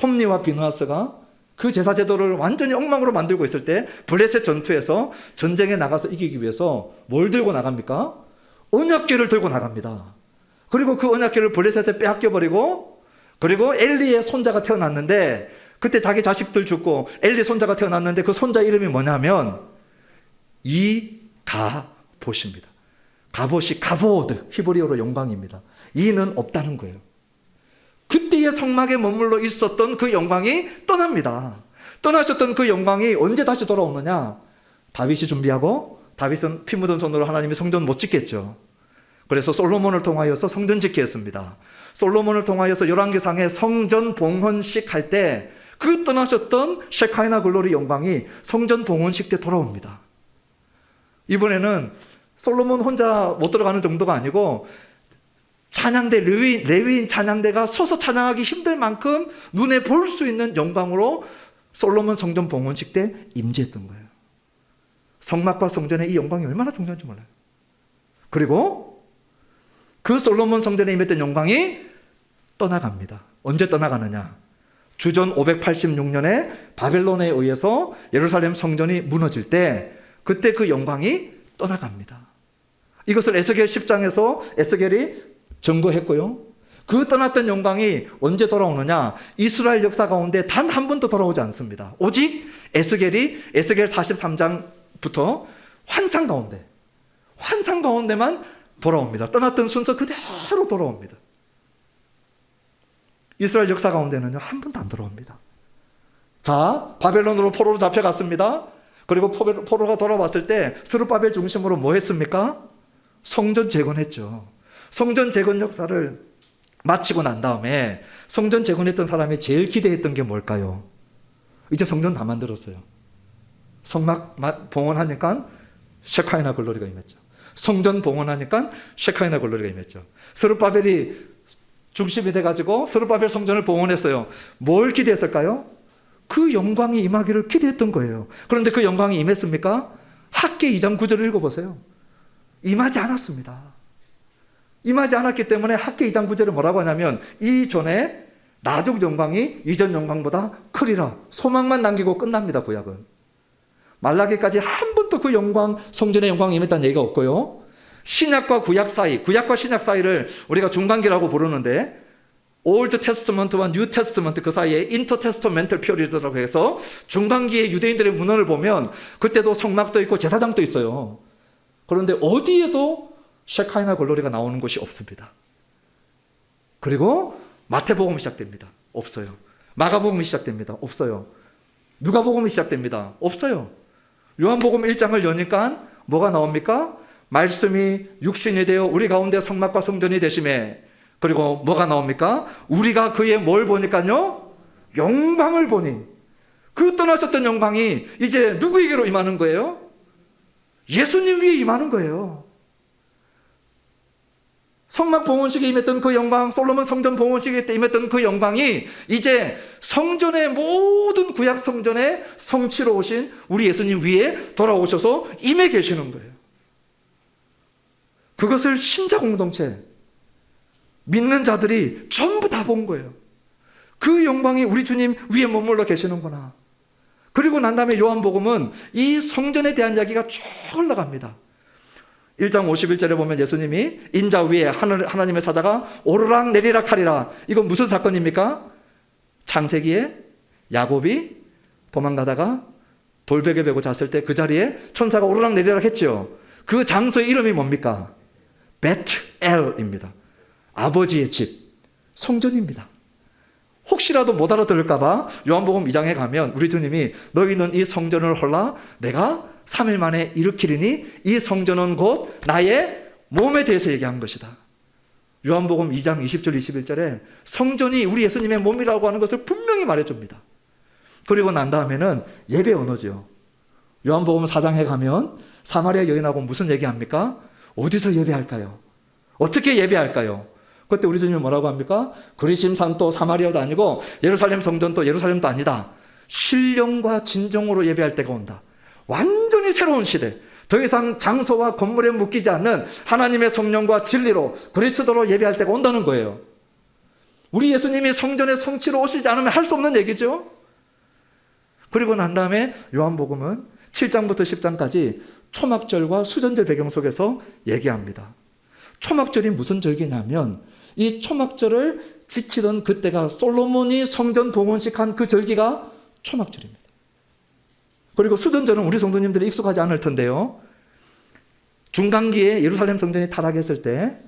홈리와 비누아스가 그 제사 제도를 완전히 엉망으로 만들고 있을 때 블레셋 전투에서 전쟁에 나가서 이기기 위해서 뭘 들고 나갑니까? 언약궤를 들고 나갑니다. 그리고 그 언약궤를 블레셋에 빼앗겨버리고, 그리고 엘리의 손자가 태어났는데, 그때 자기 자식들 죽고 엘리 손자가 태어났는데 그 손자 이름이 뭐냐면 이가봇입니다. 가봇이 가보드, 히브리어로 영광입니다. 이는 없다는 거예요. 그때의 성막에 머물러 있었던 그 영광이 떠납니다. 떠나셨던 그 영광이 언제 다시 돌아오느냐? 다윗이 준비하고, 다윗은 피 묻은 손으로 하나님이 성전 못 짓겠죠. 그래서 솔로몬을 통하여서 성전 짓게 했습니다. 솔로몬을 통하여서 열왕기상에 성전 봉헌식 할 때 그 떠나셨던 셰카이나 글로리 영광이 성전 봉헌식 때 돌아옵니다. 이번에는 솔로몬 혼자 못 들어가는 정도가 아니고 찬양대, 레위인 찬양대가 서서 찬양하기 힘들 만큼 눈에 볼 수 있는 영광으로 솔로몬 성전 봉헌식 때 임재했던 거예요. 성막과 성전의 이 영광이 얼마나 중요한지 몰라요. 그리고 그 솔로몬 성전에 임했던 영광이 떠나갑니다. 언제 떠나가느냐? 주전 586년에 바벨론에 의해서 예루살렘 성전이 무너질 때 그때 그 영광이 떠나갑니다. 이것을 에스겔 10장에서 에스겔이 증거했고요. 그 떠났던 영광이 언제 돌아오느냐? 이스라엘 역사 가운데 단 한 번도 돌아오지 않습니다. 오직 에스겔 43장부터 환상 가운데만 돌아옵니다. 떠났던 순서 그대로 돌아옵니다. 이스라엘 역사 가운데는요, 한 번도 안 돌아옵니다. 자, 바벨론으로 포로로 잡혀갔습니다. 그리고 포로가 돌아왔을 때 스룹바벨 중심으로 뭐 했습니까? 성전 재건했죠. 성전 재건 역사를 마치고 난 다음에 성전 재건했던 사람이 제일 기대했던 게 뭘까요? 이제 성전 다 만들었어요. 성막 봉헌하니까 셰카이나 글로리가 임했죠. 성전 봉헌하니까 셰카이나 글로리가 임했죠. 스룹바벨이 중심이 돼가지고 스룹바벨 성전을 봉헌했어요. 뭘 기대했을까요? 그 영광이 임하기를 기대했던 거예요. 그런데 그 영광이 임했습니까? 학계 2장 9절을 읽어보세요. 임하지 않았습니다. 임하지 않았기 때문에 학계 2장 9절을 뭐라고 하냐면 이전에 나중 영광이 이전 영광보다 크리라, 소망만 남기고 끝납니다. 구약은 말라기까지 한 번도 그 영광, 성전의 영광이 임했다는 얘기가 없고요. 신약과 구약 사이, 구약과 신약 사이를 우리가 중간기라고 부르는데 올드 테스트먼트와 뉴 테스트먼트 그 사이에 인터테스트멘털 피어리드라고 해서 중간기에 유대인들의 문헌을 보면 그때도 성막도 있고 제사장도 있어요. 그런데 어디에도 셰카이나 글로리가 나오는 곳이 없습니다. 그리고 마태복음이 시작됩니다. 없어요. 마가복음이 시작됩니다. 없어요. 누가복음이 시작됩니다. 없어요. 요한복음 1장을 여니까 뭐가 나옵니까? 말씀이 육신이 되어 우리 가운데 성막과 성전이 되심에, 그리고 뭐가 나옵니까? 우리가 그의 뭘 보니까요? 영광을 보니. 그 떠나셨던 영광이 이제 누구에게로 임하는 거예요? 예수님 위에 임하는 거예요. 성막 봉헌식에 임했던 그 영광, 솔로몬 성전 봉헌식에 임했던 그 영광이 이제 성전의 모든 구약 성전의 성취로 오신 우리 예수님 위에 돌아오셔서 임해 계시는 거예요. 그것을 신자 공동체, 믿는 자들이 전부 다 본 거예요. 그 영광이 우리 주님 위에 머물러 계시는구나. 그리고 난 다음에 요한복음은 이 성전에 대한 이야기가 쭉 흘러갑니다. 1장 51절에 보면 예수님이 인자 위에 하나님의 사자가 오르락 내리락 하리라. 이건 무슨 사건입니까? 창세기에 야곱이 도망가다가 돌베개 베고 잤을 때 그 자리에 천사가 오르락 내리락 했죠. 그 장소의 이름이 뭡니까? 베트엘입니다. 아버지의 집, 성전입니다. 혹시라도 못 알아들을까봐 요한복음 2장에 가면 우리 주님이 너희는 이 성전을 헐라 내가 3일 만에 일으키리니 이 성전은 곧 나의 몸에 대해서 얘기한 것이다. 요한복음 2장 20절 21절에 성전이 우리 예수님의 몸이라고 하는 것을 분명히 말해줍니다. 그리고 난 다음에는 예배 언어죠. 요한복음 4장에 가면 사마리아 여인하고 무슨 얘기합니까? 어디서 예배할까요? 어떻게 예배할까요? 그때 우리 주님이 뭐라고 합니까? 그리심산도 사마리아도 아니고 예루살렘 성전도 예루살렘도 아니다. 신령과 진정으로 예배할 때가 온다. 완전히 새로운 시대. 더 이상 장소와 건물에 묶이지 않는 하나님의 성령과 진리로 그리스도로 예배할 때가 온다는 거예요. 우리 예수님이 성전의 성취로 오시지 않으면 할 수 없는 얘기죠. 그리고 난 다음에 요한복음은 7장부터 10장까지 초막절과 수전절 배경 속에서 얘기합니다. 초막절이 무슨 절기냐면 이 초막절을 지키던 그때가 솔로몬이 성전 봉헌식한 그 절기가 초막절입니다. 그리고 수전절은 우리 성도님들이 익숙하지 않을 텐데요. 중간기에 예루살렘 성전이 타락했을 때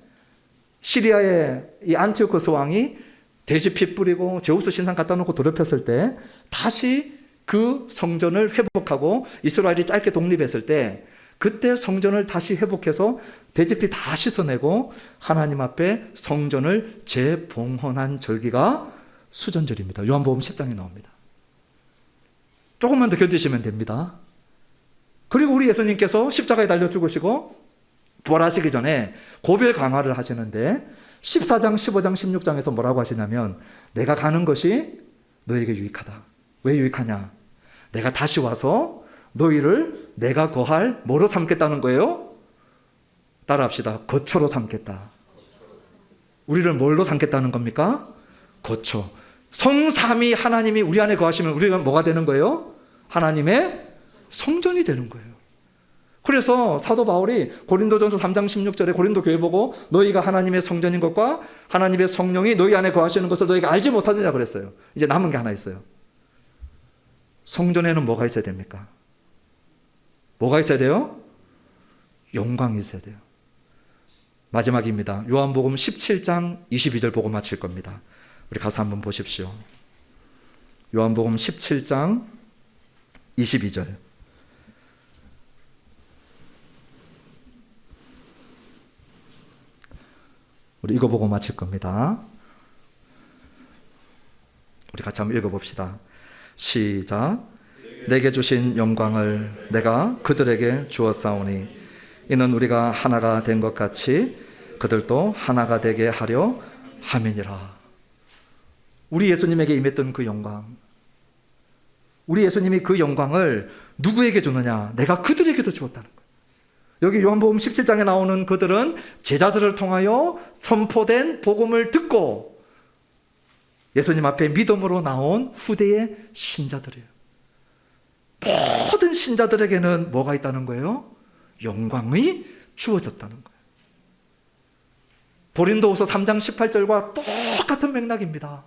시리아의 이 안티오코스 왕이 돼지 피 뿌리고 제우스 신상 갖다 놓고 더럽혔을 때 다시 그 성전을 회복하고 이스라엘이 짧게 독립했을 때 그때 성전을 다시 회복해서 돼지 피 다 씻어내고 하나님 앞에 성전을 재봉헌한 절기가 수전절입니다. 요한복음 10장에 나옵니다. 조금만 더 견디시면 됩니다. 그리고 우리 예수님께서 십자가에 달려 죽으시고 부활하시기 전에 고별 강화를 하시는데 14장, 15장, 16장에서 뭐라고 하시냐면 내가 가는 것이 너에게 유익하다. 왜 유익하냐? 내가 다시 와서 너희를 내가 거할 뭐로 삼겠다는 거예요? 따라합시다. 거처로 삼겠다. 우리를 뭘로 삼겠다는 겁니까? 거처. 성삼위 하나님이 우리 안에 거하시면 우리가 뭐가 되는 거예요? 하나님의 성전이 되는 거예요. 그래서 사도 바울이 고린도전서 3장 16절에 고린도 교회 보고 너희가 하나님의 성전인 것과 하나님의 성령이 너희 안에 거하시는 것을 너희가 알지 못하느냐 그랬어요. 이제 남은 게 하나 있어요. 성전에는 뭐가 있어야 됩니까? 뭐가 있어야 돼요? 영광이 있어야 돼요. 마지막입니다. 요한복음 17장 22절 보고 마칠 겁니다. 우리 가서 한번 보십시오. 요한복음 17장 22절. 우리 이거 보고 마칠 겁니다. 우리 같이 한번 읽어봅시다. 시작. 내게 주신 영광을 내가 그들에게 주었사오니 이는 우리가 하나가 된 것 같이 그들도 하나가 되게 하려 함이니라. 우리 예수님에게 임했던 그 영광, 우리 예수님이 그 영광을 누구에게 주느냐? 내가 그들에게도 주었다는 거예요. 여기 요한복음 17장에 나오는 그들은 제자들을 통하여 선포된 복음을 듣고 예수님 앞에 믿음으로 나온 후대의 신자들이에요. 모든 신자들에게는 뭐가 있다는 거예요? 영광이 주어졌다는 거예요. 고린도후서 3장 18절과 똑같은 맥락입니다.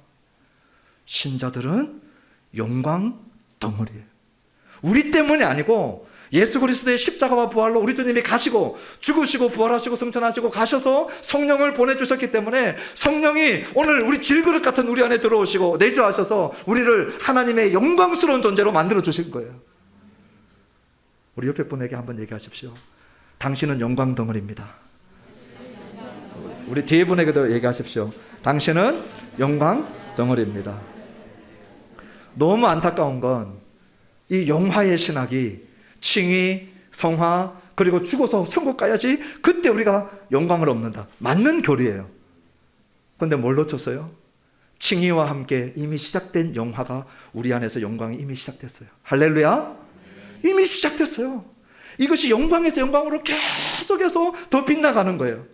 신자들은 영광 덩어리예요. 우리 때문이 아니고 예수 그리스도의 십자가와 부활로 우리 주님이 가시고 죽으시고 부활하시고 승천하시고 가셔서 성령을 보내주셨기 때문에 성령이 오늘 우리 질그릇 같은 우리 안에 들어오시고 내주하셔서 우리를 하나님의 영광스러운 존재로 만들어 주신 거예요. 우리 옆에 분에게 한번 얘기하십시오. 당신은 영광 덩어리입니다. 우리 뒤에 분에게도 얘기하십시오. 당신은 영광 덩어리입니다. 너무 안타까운 건 이 영화의 신학이 칭의, 성화, 그리고 죽어서 천국 가야지 그때 우리가 영광을 얻는다. 맞는 교리예요. 그런데 뭘 놓쳤어요? 칭의와 함께 이미 시작된 영화가 우리 안에서 영광이 이미 시작됐어요. 할렐루야. 이미 시작됐어요. 이것이 영광에서 영광으로 계속해서 더 빛나가는 거예요.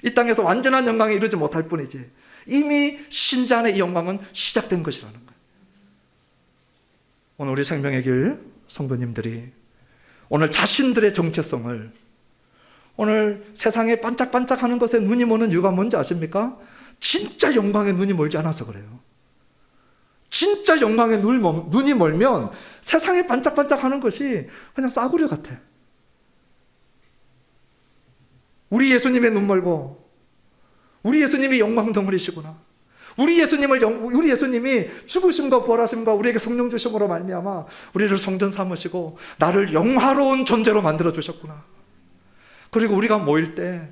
이 땅에서 완전한 영광에 이르지 못할 뿐이지 이미 신자 안에 이 영광은 시작된 것이라는 거예요. 오늘 우리 생명의 길 성도님들이 오늘 자신들의 정체성을, 오늘 세상에 반짝반짝하는 것에 눈이 머는 이유가 뭔지 아십니까? 진짜 영광에 눈이 멀지 않아서 그래요. 진짜 영광에 눈이 멀면 세상에 반짝반짝하는 것이 그냥 싸구려 같아. 우리 예수님의 눈 멀고 우리 예수님이 영광 덩어리시구나. 우리 예수님이 죽으심과 부활하심과 우리에게 성령 주심으로 말미암아 우리를 성전 삼으시고 나를 영화로운 존재로 만들어 주셨구나. 그리고 우리가 모일 때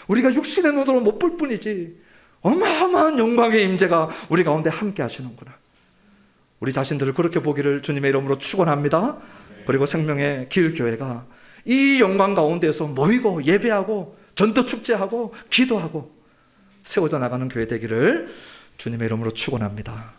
우리가 육신의 눈으로 못 볼 뿐이지 어마어마한 영광의 임재가 우리 가운데 함께 하시는구나. 우리 자신들을 그렇게 보기를 주님의 이름으로 축원합니다. 그리고 생명의 길 교회가 이 영광 가운데서 모이고 예배하고 전도 축제하고 기도하고 세워져 나가는 교회 되기를 주님의 이름으로 축원합니다.